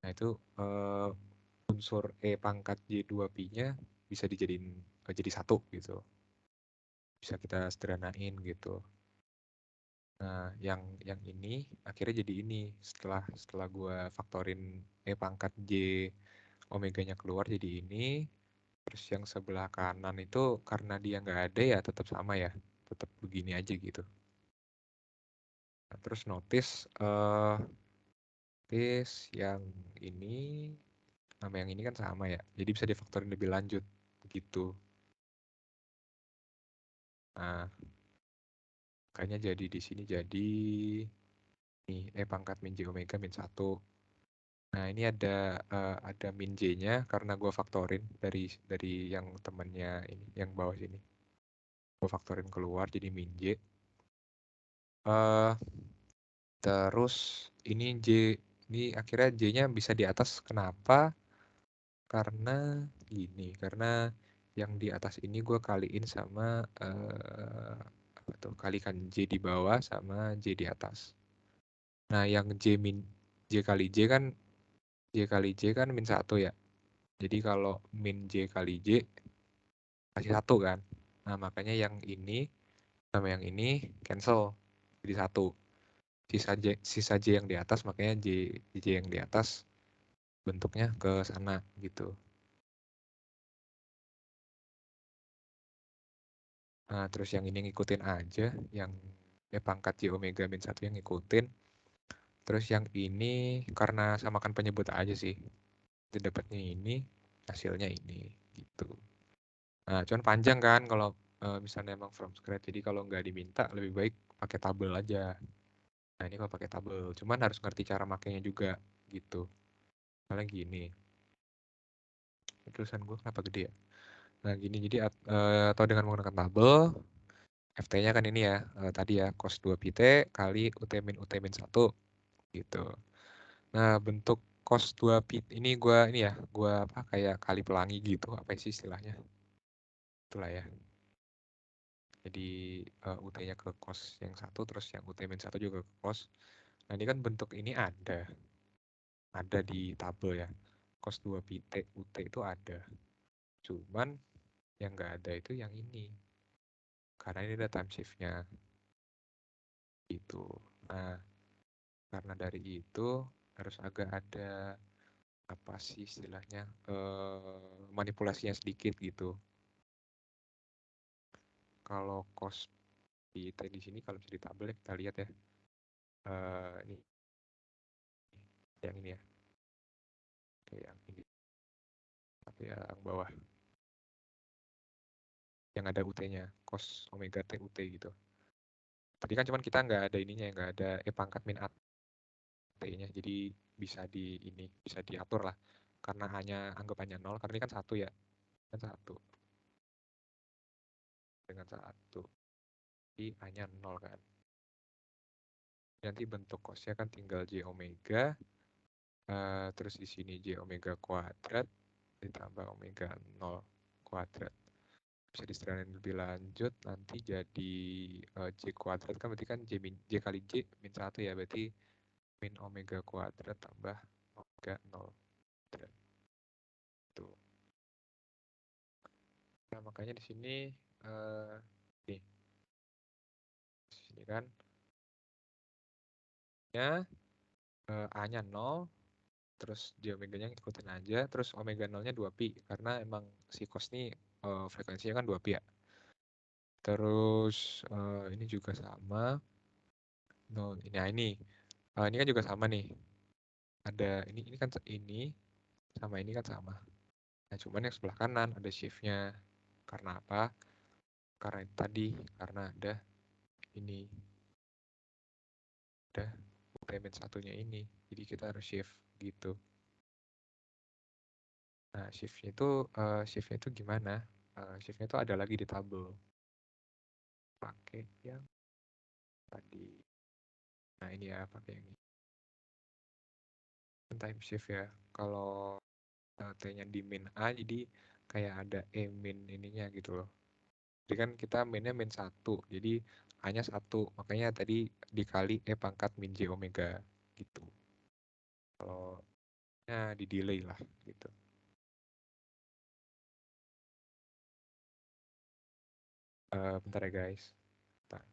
Nah, itu unsur E pangkat J2pi-nya bisa dijadiin jadi 1 gitu. Bisa kita sederhanain gitu. Nah, yang ini akhirnya jadi ini setelah gue faktorin E pangkat J omeganya keluar jadi ini. Terus yang sebelah kanan itu karena dia nggak ada ya tetap sama ya. Tetap begini aja gitu. Nah, terus notice yang ini sama yang ini kan sama ya. Jadi bisa difaktorin lebih lanjut gitu. Nah, kayaknya jadi di sini jadi nih E pangkat min J omega min 1. Nah, ini ada min J-nya karena gue faktorin dari yang temennya ini, yang bawah sini. Gue faktorin keluar jadi min J. Uh, Terus ini akhirnya J-nya bisa di atas. Kenapa? Karena yang di atas ini gue kaliin sama apa tuh? Kalikan J di bawah sama J di atas. Nah, yang J kali J kan min 1 ya. Jadi kalau min J kali J kasih 1 kan. Nah, makanya yang ini sama yang ini cancel jadi 1. Sisa J yang di atas, makanya J yang di atas bentuknya ke sana gitu. Nah, terus yang ini ngikutin aja, yang pangkat J omega min 1 yang ngikutin. Terus yang ini karena samakan penyebut aja sih. Itu dapatnya ini, hasilnya ini gitu. Nah, cuman panjang kan kalau misalnya emang from scratch. Jadi kalau nggak diminta lebih baik pakai tabel aja. Nah, ini kalau pakai tabel, cuman harus ngerti cara makainya juga gitu. Misalnya gini. Tulisan gue kenapa gede ya? Nah, gini jadi atau dengan menggunakan tabel FT-nya kan ini ya, tadi ya cos 2pi T kali UT min 1 gitu. Nah, bentuk cos 2pi ini gue apa kayak kali pelangi gitu, apa sih istilahnya? Itulah ya. Jadi UT-nya ke cos yang 1 terus yang UT min 1 juga ke cos. Nah, ini kan bentuk ini ada di tabel ya. Cos 2pi T UT itu ada. Cuman yang nggak ada itu yang ini. Karena ini ada time shift-nya. Gitu. Nah, karena dari itu harus agak ada apa sih istilahnya manipulasinya sedikit gitu. Kalau cost di sini kalau bisa di tabel ya kita lihat ya. Ini yang ini ya. Kayak yang ini. Tapi yang bawah. Yang ada UT-nya, cos omega T UT gitu. Tadi kan cuman kita nggak ada ininya, nggak ada pangkat min AT-nya, jadi bisa diatur lah. Karena hanya anggapannya 0, karena ini kan 1 ya. Kan 1. Dengan 1. Jadi hanya 0 kan. Nanti bentuk cosnya kan tinggal J omega, terus di sini J omega kuadrat, ditambah omega 0 kuadrat. Bisa disederhanain lebih lanjut, nanti jadi J kuadrat kan berarti kan J kali J min 1 ya, berarti min omega kuadrat tambah omega 0 kuadrat. Tuh. Nah, makanya di sini nih. Di sini kan ya A-nya 0, terus J omeganya ikutin aja, terus omega 0-nya 2pi karena emang si cos ini frekuensinya kan 2pi ya. Terus ini juga sama. No, ini kan juga sama nih. Ada ini kan ini sama ini kan sama. Nah, cuman yang sebelah kanan ada shift-nya. Karena apa? Karena tadi, karena ada ini. Ada payment satunya ini. Jadi kita harus shift gitu. Nah, shift-nya itu gimana? Shift-nya itu ada lagi di tabel. Pakai yang tadi. Nah, ini ya, pakai yang ini. Time shift ya. Kalau T-nya di min A, jadi kayak ada E min ininya gitu loh. Jadi kan kita minnya min 1, jadi hanya 1, makanya tadi dikali E pangkat min J omega gitu. Kalau di delay lah gitu. Bentar ya guys. Bentar.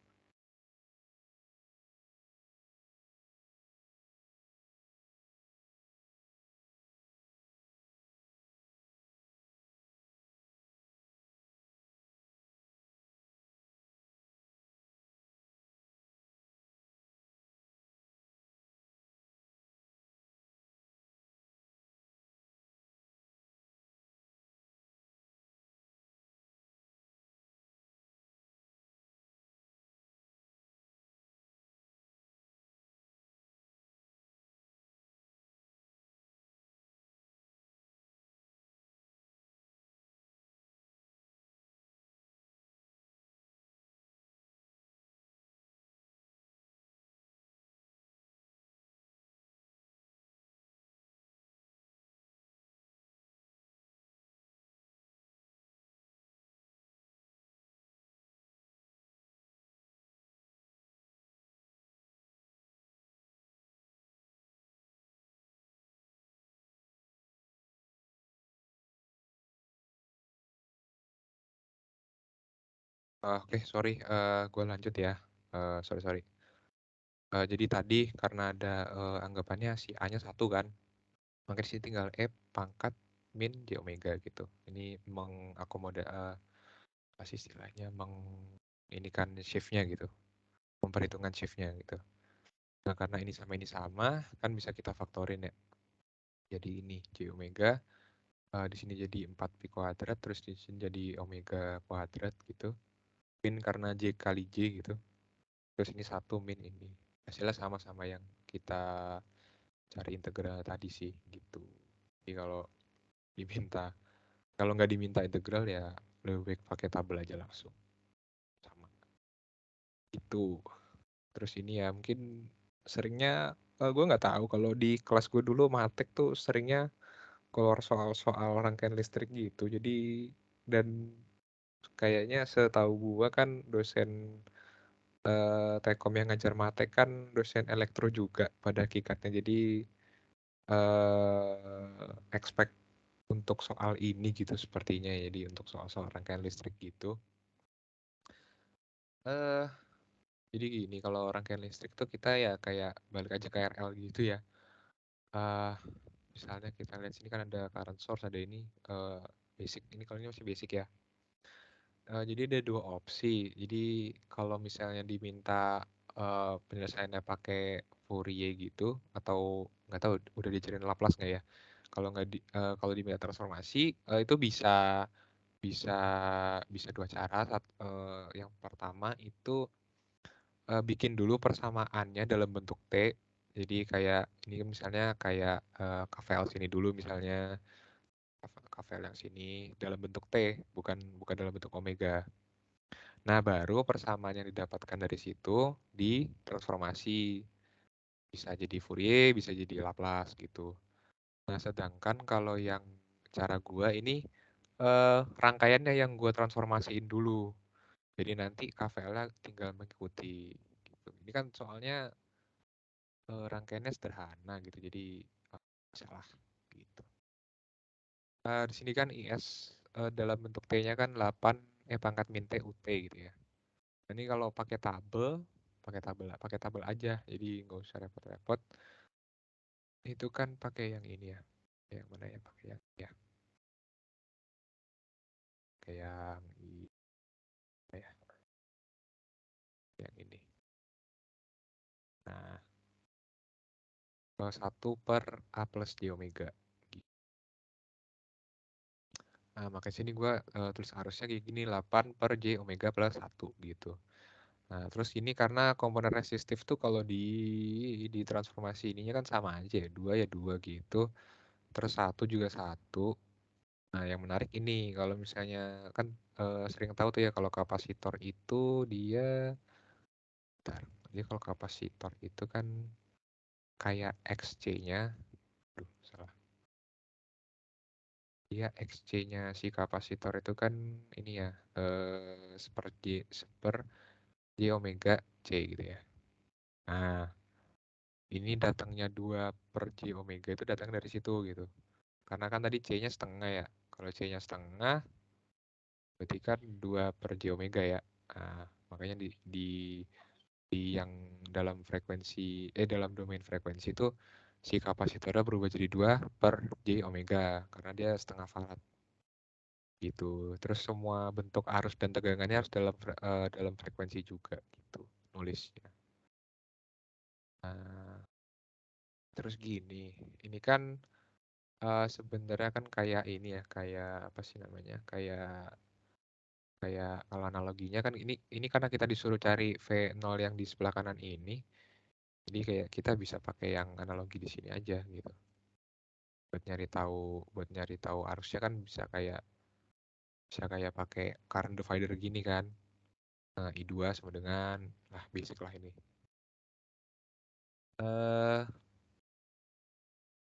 Oke, sorry, gue lanjut ya. Sorry. Jadi tadi karena ada anggapannya si A-nya 1 kan, maka di sini tinggal E pangkat min J omega gitu. Ini mengakomoda apa sih istilahnya, ini kan shift-nya gitu, memperhitungkan shift-nya gitu. Nah, karena ini sama, kan bisa kita faktorin ya. Jadi ini J omega, di sini jadi 4pi kuadrat, terus di sini jadi omega kuadrat gitu. Min karena J kali J gitu. Terus ini 1 min ini. Hasilnya sama-sama yang kita cari integral tadi sih gitu. Jadi kalau nggak diminta integral ya lebih baik pakai tabel aja langsung. Sama. Itu. Terus ini ya mungkin seringnya gue nggak tahu kalau di kelas gue dulu matek tuh seringnya keluar soal-soal rangkaian listrik gitu. Jadi dan kayaknya setahu gue kan dosen Telkom yang ngajar matek kan dosen elektro juga pada hakikatnya. Jadi expect untuk soal ini gitu sepertinya ya, jadi untuk soal-soal rangkaian listrik gitu. Eh, jadi gini, kalau rangkaian listrik tuh kita ya kayak balik aja ke RL gitu ya. Eh, misalnya kita lihat sini kan ada current source, ada ini basic. Ini kalau ini masih basic ya. Jadi ada dua opsi. Jadi kalau misalnya diminta penyelesaiannya pakai Fourier gitu, atau nggak tahu udah diajarin Laplace nggak ya? Kalau nggak kalau diminta transformasi itu bisa bisa bisa dua cara. Yang pertama itu bikin dulu persamaannya dalam bentuk T. Jadi kayak ini misalnya kayak KVL sini dulu misalnya, KVL yang sini dalam bentuk T, bukan bukan dalam bentuk omega. Nah, baru persamaan yang didapatkan dari situ ditransformasi. Bisa jadi Fourier, bisa jadi Laplace gitu. Nah, sedangkan kalau yang cara gua ini rangkaiannya yang gua transformasiin dulu. Jadi nanti KVL-nya tinggal mengikuti gitu. Ini kan soalnya rangkaiannya sederhana gitu. Jadi salah gitu. Di sini kan IS dalam bentuk T-nya kan 8 pangkat min T UT gitu ya. Ini kalau pakai tabel aja, jadi nggak usah repot-repot. Itu kan pakai yang ini ya, yang mana ya, pakai yang ya, kayak ya, yang ini. Nah, kalau 1/A plus J omega. Nah, makanya sini gue tulis harusnya kayak gini, 8/J omega plus 1 gitu. Nah, terus ini karena komponen resistif tuh kalau di transformasi ininya kan sama aja ya, 2 ya 2 gitu. Terus 1 juga 1. Nah, yang menarik ini kalau misalnya kan sering tahu tuh ya kalau kapasitor itu dia, bentar, jadi kalau kapasitor itu kan kayak XC-nya, aduh salah. Dia XC-nya si kapasitor itu kan ini ya seper J omega C gitu ya. Nah, ini datangnya 2/J omega itu datang dari situ gitu. Karena kan tadi C-nya setengah ya. Kalau C-nya setengah berarti kan 2/J omega ya. Nah, makanya di yang dalam dalam domain frekuensi itu si kapasitornya berubah jadi 2/J omega karena dia setengah farad gitu. Terus semua bentuk arus dan tegangannya harus dalam frekuensi juga gitu nulisnya. Nah, terus gini, ini kan sebenarnya kan kayak ini ya, kayak apa sih namanya? Kayak kalau analoginya kan ini karena kita disuruh cari V0 yang di sebelah kanan ini. Jadi kayak kita bisa pakai yang analogi di sini aja gitu. Buat nyari tahu arusnya kan bisa kayak pakai current divider gini kan. Nah, I2 sama dengan basic lah ini.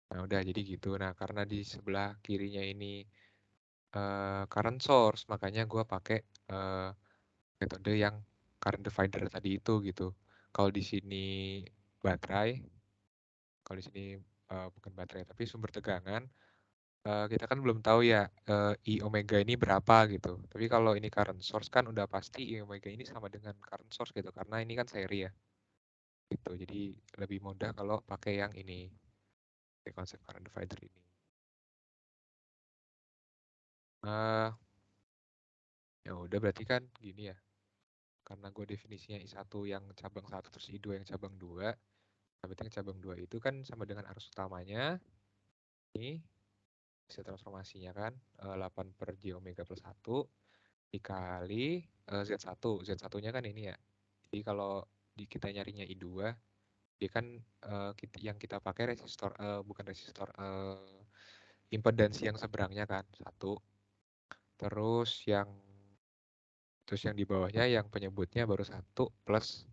Nah, udah jadi gitu. Nah, karena di sebelah kirinya ini current source, makanya gue pakai metode yang current divider tadi itu gitu. Kalau di sini baterai, kalau di sini bukan baterai tapi sumber tegangan, kita kan belum tahu ya I omega ini berapa gitu. Tapi kalau ini current source kan udah pasti I omega ini sama dengan current source gitu karena ini kan seri ya. Gitu. Jadi lebih mudah kalau pakai yang ini, pakai konsep current divider ini. Ya udah berarti kan gini ya. Karena gue definisinya I1 yang cabang 1 terus I2 yang cabang 2. Berarti yang cabang 2 itu kan sama dengan arus utamanya. Ini bisa transformasinya kan 8/J omega plus 1 dikali Z1. Z1-nya kan ini ya. Jadi kalau kita nyarinya I2, dia kan yang kita pakai resistor, bukan resistor, impedansi yang seberangnya kan, 1. Terus yang di bawahnya yang penyebutnya baru 1 plus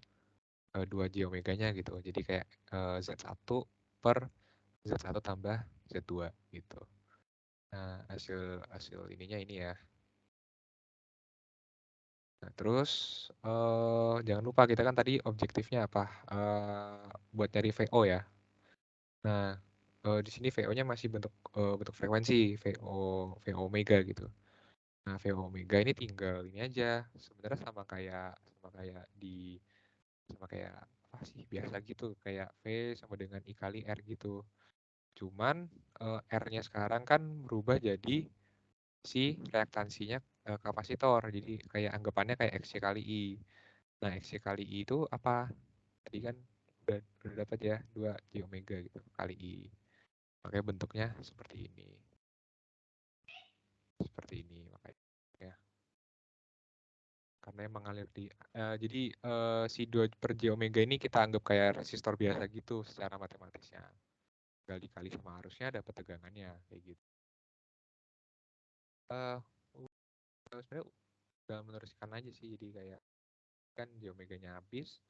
2J omeganya gitu. Jadi kayak Z1 per Z1 tambah Z2 gitu. Nah, hasil ininya ini ya. Nah, terus jangan lupa kita kan tadi objektifnya apa? Buat nyari VO ya. Nah, di sini VO-nya masih bentuk frekuensi, VO omega gitu. Nah, VO omega ini tinggal ini aja. Sebenarnya sama kayak apa sih biasa gitu, kayak V sama dengan I kali R gitu. Cuman R-nya sekarang kan berubah jadi si reaktansinya kapasitor. Jadi kayak anggapannya kayak XC kali I. Nah, XC kali I itu apa? Tadi kan udah dapat ya 2 J omega gitu kali I. Makanya bentuknya seperti ini. Seperti ini makanya ya. Karena yang mengalir di jadi si 2 per J omega ini kita anggap kayak resistor biasa gitu secara matematisnya. Tinggal dikali sama arusnya dapat tegangannya kayak gitu. Sebenarnya udah meneruskan aja sih, jadi kayak kan J omeganya habis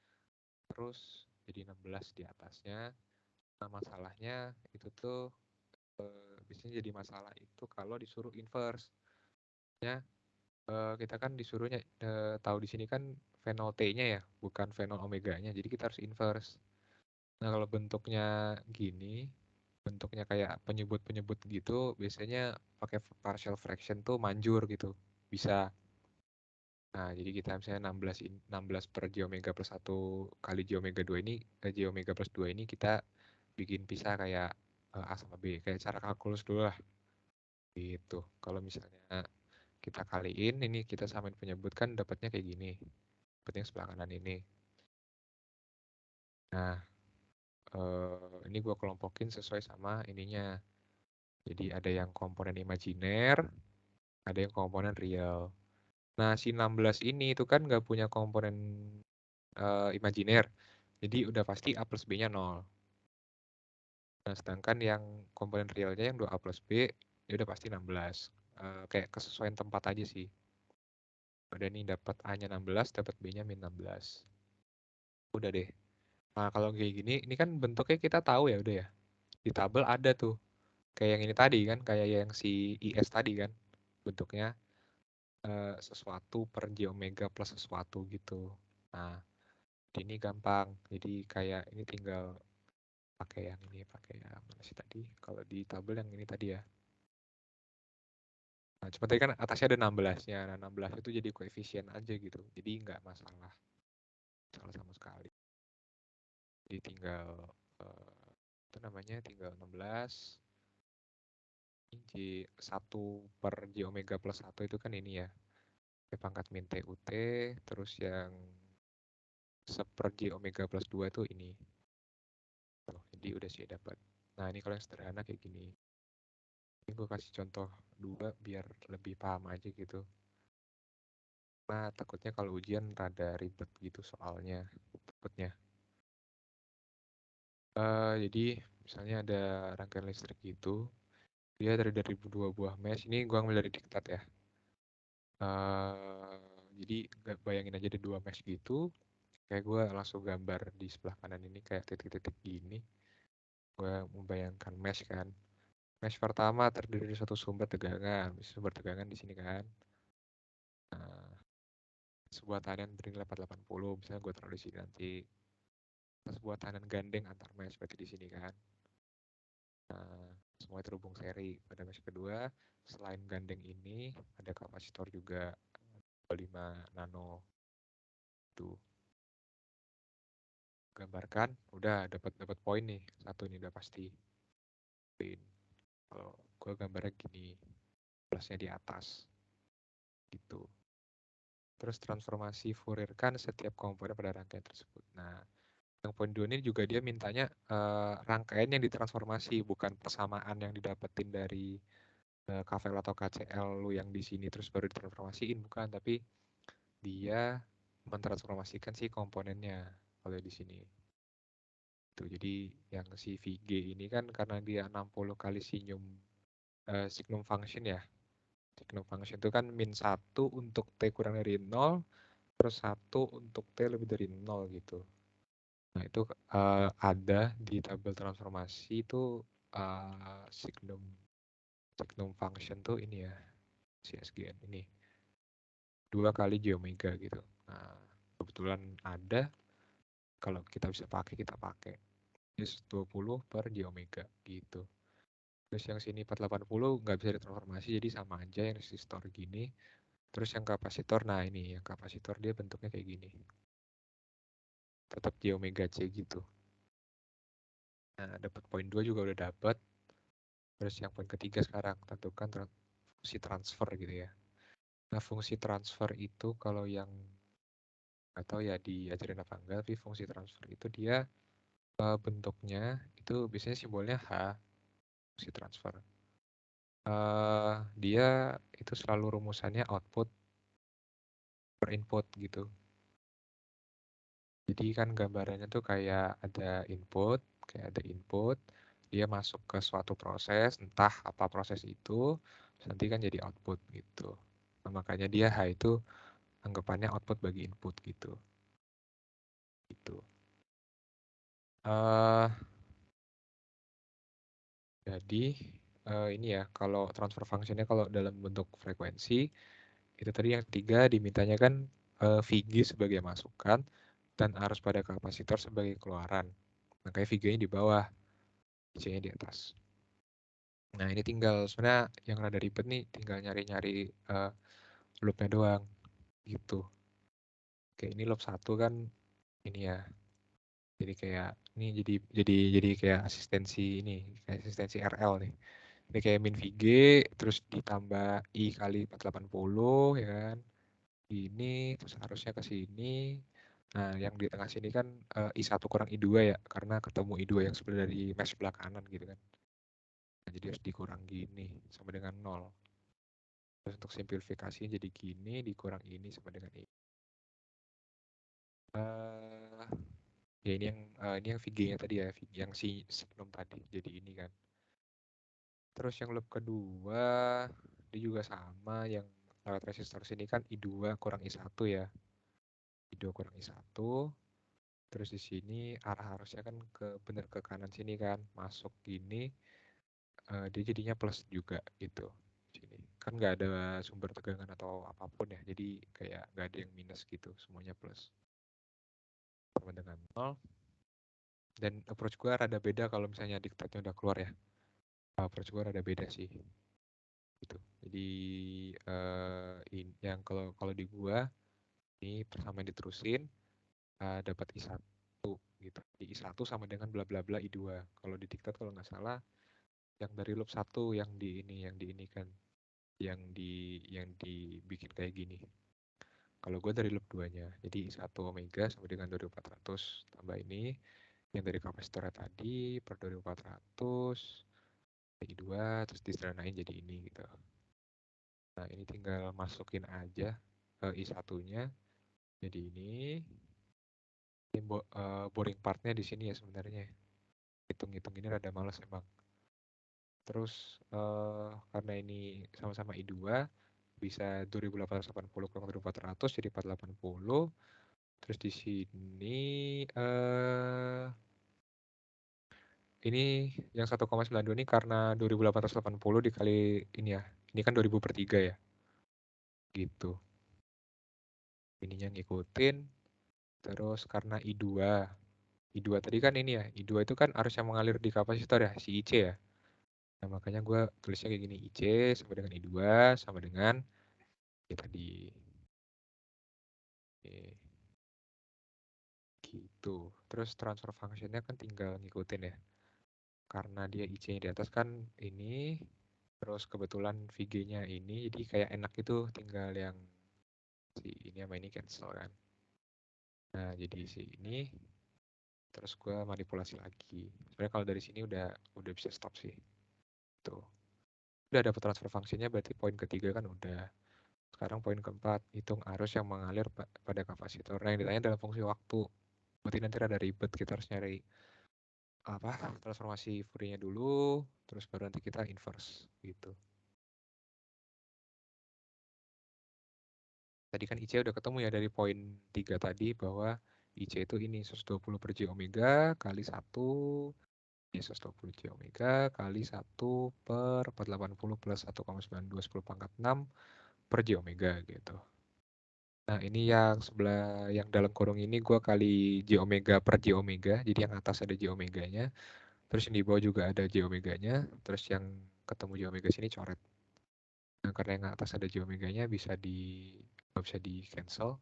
terus jadi 16 di atasnya. Nah, masalahnya itu tuh biasanya jadi masalah itu kalau disuruh inverse. Ya, kita kan disuruhnya tahu di sini kan V0 T-nya ya, bukan V0 omeganya. Jadi kita harus inverse. Nah, kalau bentuknya gini, bentuknya kayak penyebut-penyebut gitu, biasanya pakai partial fraction tuh manjur gitu. Bisa. Nah, jadi kita misalnya 16 per J omega plus 1 kali J omega 2 ini, J omega plus 2 ini kita bikin pisah kayak A sama B. Kayak cara kalkulus dulu lah. Gitu. Kalau misalnya kita kaliin, ini kita samain penyebut kan dapatnya kayak gini. Dapatnya sebelah kanan ini. Nah, ini gue kelompokin sesuai sama ininya. Jadi ada yang komponen imajiner, ada yang komponen real. Nah, si 16 ini itu kan nggak punya komponen imajiner. Jadi udah pasti A plus B-nya 0. Nah, sedangkan yang komponen realnya yang 2A plus B, ya udah pasti 16. Kayak kesesuaian tempat aja sih. Udah nih dapat A-nya 16, dapat B-nya min 16. Udah deh. Nah, kalau kayak gini, ini kan bentuknya kita tahu ya udah ya. Di tabel ada tuh. Kayak yang ini tadi kan, kayak yang si IS tadi kan. Bentuknya sesuatu per J omega plus sesuatu gitu. Nah, ini gampang. Jadi kayak ini tinggal pakai yang ini, pakai yang mana sih tadi? Kalau di tabel yang ini tadi ya. Nah, cuma tadi kan atasnya ada 16-nya. Nah, 16 itu jadi koefisien aja gitu. Jadi nggak masalah. Salah sama sekali. Jadi tinggal itu namanya tinggal 16 J 1 per J omega plus 1 itu kan ini ya. P pangkat min T UT. Terus yang 1 per J omega plus 2 itu ini. Tuh, jadi udah sih dapat. Nah, ini kalau yang sederhana kayak gini. Ini gue kasih contoh 2 biar lebih paham aja gitu. Nah, takutnya kalau ujian rada ribet gitu soalnya. Takutnya. Jadi misalnya ada rangkaian listrik gitu. Dia dari 2 buah mesh. Ini gue ambil dari diktat ya. Jadi bayangin aja ada 2 mesh gitu. Kayak gue langsung gambar di sebelah kanan ini kayak titik-titik gini. Gue membayangkan mesh kan. Mesh pertama terdiri dari satu sumber tegangan. Sumber tegangan di sini kan. Nah, sebuah tahanan bernilai 480. Misalnya gue taruh di sini nanti. Sebuah tahanan gandeng antar mesh berarti di sini kan. Nah, semua terhubung seri. Pada mesh kedua, selain gandeng ini ada kapasitor juga 25 nano. Tuh. Gambarkan, udah dapat poin nih. Satu ini udah pasti. Kalau gue gambarnya gini, plusnya di atas. Gitu. Terus transformasi Fourier kan setiap komponen pada rangkaian tersebut. Nah, yang poin 2 ini juga dia mintanya rangkaian yang ditransformasi, bukan persamaan yang didapetin dari KVL atau KCL lu yang di sini terus baru ditransformasiin, bukan, tapi dia mentransformasikan si komponennya kalau di sini. Tuh, jadi yang si VG ini kan karena dia 60 kali signum function ya. Signum function itu kan min 1 untuk T kurang dari 0, terus 1 untuk T lebih dari 0 gitu. Nah, itu ada di tabel transformasi itu signum function tuh ini ya, CSGN ini. 2 kali J omega gitu. Nah, kebetulan ada, kalau kita bisa pakai, kita pakai. Y20 per J omega gitu. Terus yang sini 480 nggak bisa ditransformasi, jadi sama aja yang resistor gini. Terus yang kapasitor, nah ini yang kapasitor dia bentuknya kayak gini. Tetap J omega C gitu. Nah, dapat poin 2 juga udah dapat. Terus yang poin ketiga sekarang, tentukan fungsi transfer gitu ya. Nah, fungsi transfer itu kalau yang nggak tahu ya diajarin apa enggak, tapi fungsi transfer itu dia bentuknya itu biasanya simbolnya H, fungsi transfer. Dia itu selalu rumusannya output per input gitu. Jadi kan gambarannya tuh kayak ada input, dia masuk ke suatu proses, entah apa proses itu, nanti kan jadi output gitu. Nah, makanya dia H itu anggapannya output bagi input gitu. Gitu. Jadi ini ya, kalau transfer functionnya kalau dalam bentuk frekuensi, itu tadi yang ketiga dimintanya kan VG sebagai masukan dan arus pada kapasitor sebagai keluaran. Makanya VG-nya di bawah, IC-nya di atas. Nah ini tinggal sebenarnya yang rada ribet nih, tinggal nyari-nyari loopnya doang gitu. Oke, ini loop 1 kan ini ya. Jadi kayak ini jadi kayak asistensi RL nih. Ini kayak min VG terus ditambah I kali 480 ya kan. Ini terus harusnya ke sini. Nah, yang di tengah sini kan I1 kurang I2 ya, karena ketemu I2 yang sebenarnya dari mesh sebelah kanan gitu kan. Nah, jadi harus dikurang gini sama dengan 0. Terus untuk simplifikasi jadi gini dikurang ini sama dengan ini. Ya ini yang VG-nya tadi ya, yang si sebelum tadi jadi ini kan. Terus yang loop kedua dia juga sama, yang lewat resistor sini kan I2 kurang I1 ya. I2 kurang I1. Terus di sini arah harusnya kan bener ke kanan sini kan, masuk gini, dia jadinya plus juga gitu. Sini kan nggak ada sumber tegangan atau apapun ya, jadi kayak nggak ada yang minus gitu, semuanya plus sama dengan 0. Dan approach gue rada beda kalau misalnya diktatnya udah keluar ya. Approach gue rada beda sih gitu. Jadi yang kalau di gua ini persamaan diterusin dapat I1 gitu. Di I1 sama dengan bla bla bla I2. Kalau di diktat kalau nggak salah yang dari loop 1 yang di ini kan yang dibikin kayak gini. Kalau gue dari loop 2-nya. Jadi I1 omega sama dengan 2400 tambah ini yang dari kapasitornya tadi per 2400 I2 terus disederhanain jadi ini gitu. Nah, ini tinggal masukin aja I1-nya. Jadi ini boring partnya di sini ya sebenarnya. Hitung-hitung ini rada males emang. Terus karena ini sama-sama I2, bisa 2880 kurang 2400 jadi 480. Terus di sini ini yang 1,92 ini karena 2880 dikali ini ya. Ini kan 2000 per 3 ya. Gitu. Ininya ngikutin. Terus karena I2. I2 tadi kan ini ya. I2 itu kan arus yang mengalir di kapasitor ya, si IC ya. Nah, makanya gue tulisnya kayak gini, IC sama dengan I2 sama dengan ya tadi. Oke. Gitu. Terus transfer functionnya kan tinggal ngikutin ya. Karena dia IC-nya di atas kan ini, terus kebetulan VG-nya ini, jadi kayak enak itu tinggal yang si ini sama ini cancel kan. Nah, jadi si ini, terus gue manipulasi lagi. Sebenarnya kalau dari sini udah bisa stop sih. Tuh. Udah dapat transfer functionnya berarti poin ketiga kan udah. Sekarang poin keempat, hitung arus yang mengalir pada kapasitor. Nah, yang ditanya dalam fungsi waktu. Berarti nanti ada ribet, kita harus nyari transformasi Fourier-nya dulu, terus baru nanti kita inverse gitu. Tadi kan IC udah ketemu ya dari poin 3 tadi bahwa IC itu ini 120 per J omega kali 1 ini 120 J omega kali 1 per 480 plus 1,92 10 pangkat 6 per J omega gitu. Nah, ini yang sebelah yang dalam kurung ini gue kali J omega per J omega. Jadi yang atas ada J omeganya. Terus yang di bawah juga ada J omeganya. Terus yang ketemu J omega sini coret. Nah, karena yang atas ada J omeganya nggak bisa di cancel.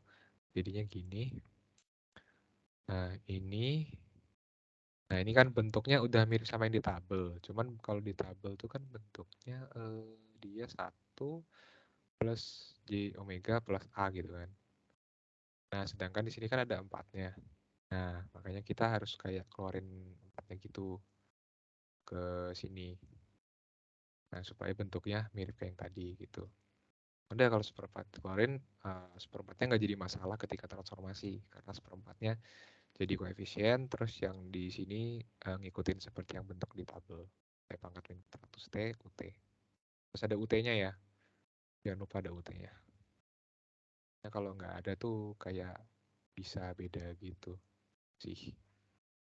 Jadinya gini. Nah, ini kan bentuknya udah mirip sama yang di tabel. Cuman kalau di tabel tuh kan bentuknya dia 1 plus J omega plus A gitu kan. Nah, sedangkan di sini kan ada 4-nya. Nah, makanya kita harus kayak keluarin 4-nya gitu ke sini. Nah, supaya bentuknya mirip kayak yang tadi gitu. Udah kalau seperempat keluarin, seperempatnya nggak jadi masalah ketika transformasi. Karena seperempatnya jadi koefisien, terus yang di sini ngikutin seperti yang bentuk di tabel. T pangkat min 400 T, UT. Terus ada UT-nya ya, jangan lupa ada UT-nya. Nah, kalau nggak ada tuh kayak bisa beda gitu sih.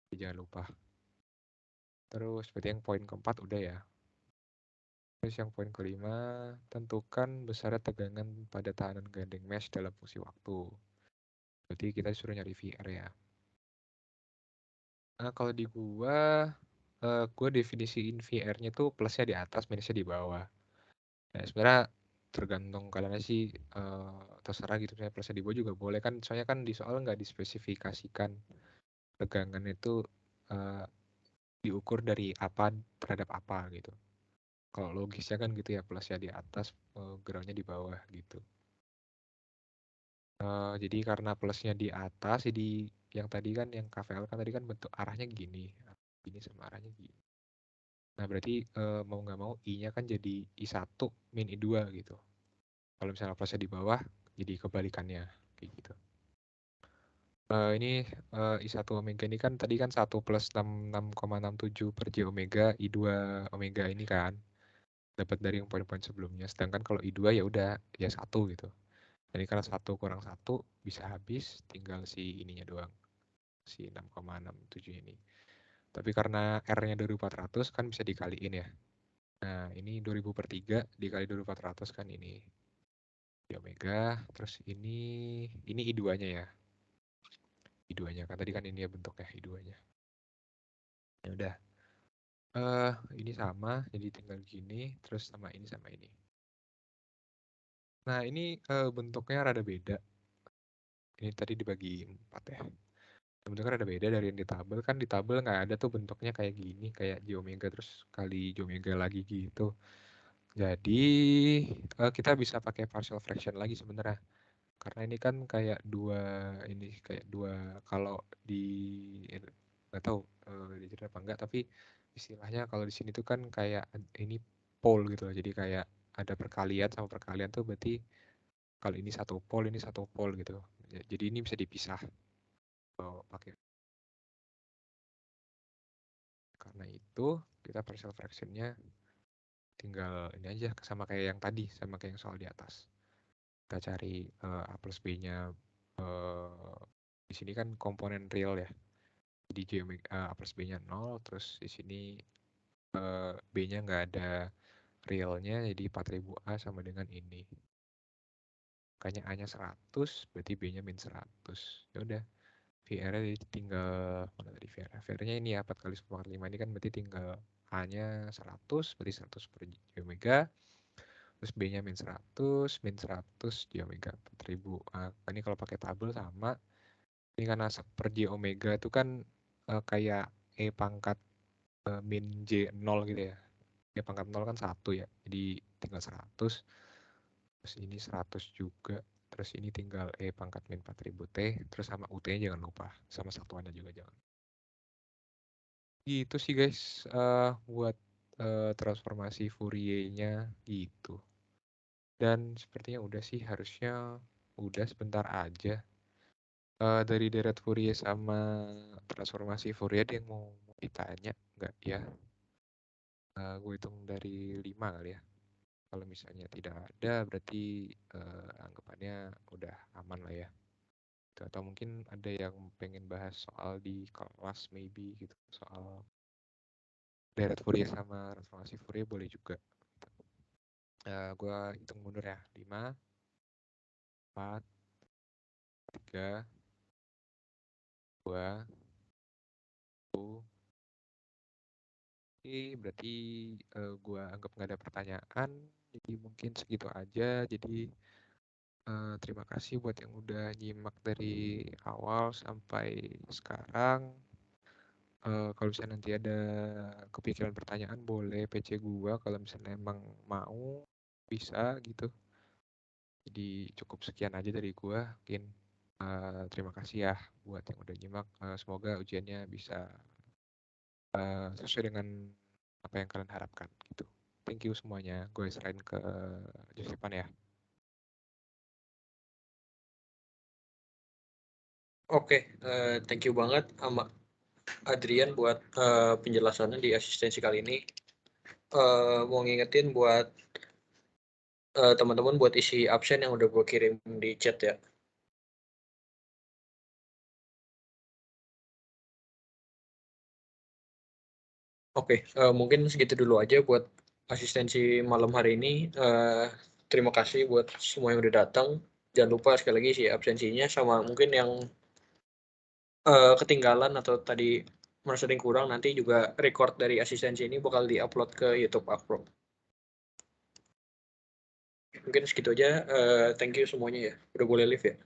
Jadi jangan lupa. Terus berarti yang poin keempat udah ya. Terus yang poin kelima, tentukan besarnya tegangan pada tahanan gandeng mesh dalam fungsi waktu. Berarti kita disuruh nyari VR ya. Nah, kalau di gua definisiin VR-nya tuh plusnya di atas, minusnya di bawah. Nah, sebenarnya tergantung kalian sih, terserah gitu. Misalnya plusnya di bawah juga boleh kan, soalnya kan di soal nggak dispesifikasikan tegangan itu eh, diukur dari apa terhadap apa gitu. Kalau logisnya kan gitu ya, plusnya di atas, groundnya di bawah gitu. Jadi karena plusnya di atas, jadi yang tadi kan yang KVL kan tadi kan bentuk arahnya gini, ini sama arahnya gini. Nah berarti mau nggak mau I-nya kan jadi I1 min I2 gitu. Kalau misalnya plusnya di bawah, jadi kebalikannya kayak gitu. Ini I1 omega ini kan tadi kan 1 plus 66,67 per J omega, I2 omega ini kan dapat dari yang poin-poin sebelumnya. Sedangkan kalau I2 ya udah ya 1 gitu. Jadi karena 1 kurang 1 bisa habis, tinggal si ininya doang. Si 6,67 ini. Tapi karena R-nya 2400 kan bisa dikaliin ya. Nah, ini 2000 per 3 dikali 2400 kan ini di omega. Terus ini I2-nya ya. I2-nya kan tadi kan ini ya bentuknya I2-nya. Ya udah. Ini sama, jadi tinggal gini, terus sama ini sama ini. Nah, ini bentuknya rada beda. Ini tadi dibagi 4 ya. Bentuknya rada beda dari yang di tabel. Kan di tabel nggak ada tuh bentuknya kayak gini, kayak J omega terus kali J omega lagi gitu. Jadi kita bisa pakai partial fraction lagi sebenarnya. Karena ini kan kayak dua kalau di nggak tahu dicerita apa enggak, tapi istilahnya kalau di sini tuh kan kayak ini pole gitu loh. Jadi kayak ada perkalian sama perkalian tuh berarti kalau ini satu pole gitu. Jadi ini bisa dipisah kalau pakai. Karena itu kita partial fractionnya tinggal ini aja sama kayak yang tadi, sama kayak yang soal di atas. Kita cari A plus B-nya, di sini kan komponen real ya. Jadi A plus B-nya 0, terus di sini B-nya nggak ada realnya, jadi 4000 A sama dengan ini. Makanya A-nya 100, berarti B-nya min 100. Ya udah, VR-nya jadi tinggal, mana tadi VR? VR-nya ini ya, 4 kali 10 5 ini kan berarti tinggal A-nya 100, berarti 100 per J omega. Terus B-nya min 100 J omega 4000 A. Ini kalau pakai tabel sama. Ini karena per J omega itu kan kayak E pangkat min J0 gitu ya. E pangkat 0 kan 1 ya. Jadi tinggal 100. Terus ini 100 juga. Terus ini tinggal E pangkat min 4000 T. Terus sama UT-nya jangan lupa. Sama satuannya juga jangan. Gitu sih guys. Buat transformasi Fourier-nya gitu. Dan sepertinya udah sih, harusnya udah sebentar aja. Dari deret Fourier sama transformasi Fourier ada yang mau ditanya nggak ya? Gue hitung dari 5 kali ya. Kalau misalnya tidak ada berarti anggapannya udah aman lah ya. Atau mungkin ada yang pengen bahas soal di kelas maybe gitu. Soal deret Fourier sama transformasi Fourier boleh juga. Gue hitung mundur ya. 5, 4, 3, 2, 1. Oke, berarti gua anggap nggak ada pertanyaan. Jadi mungkin segitu aja. Jadi terima kasih buat yang udah nyimak dari awal sampai sekarang. Kalau misalnya nanti ada kepikiran pertanyaan boleh PC gua. Kalau misalnya emang mau bisa gitu. Jadi cukup sekian aja dari gua. Mungkin terima kasih ya buat yang udah nyimak. Semoga ujiannya bisa sesuai dengan apa yang kalian harapkan gitu. Thank you semuanya. Gue serahin ke Josepan ya. Oke, thank you banget sama Adrian buat penjelasannya di asistensi kali ini. Mau ngingetin buat teman-teman buat isi absen yang udah gue kirim di chat ya. Oke, mungkin segitu dulu aja buat asistensi malam hari ini. Terima kasih buat semua yang udah datang. Jangan lupa sekali lagi isi absensinya, sama mungkin yang ketinggalan atau tadi merasa ada yang kurang, nanti juga record dari asistensi ini bakal di-upload ke YouTube Akpro. Mungkin segitu aja. Thank you semuanya ya. Udah boleh live ya.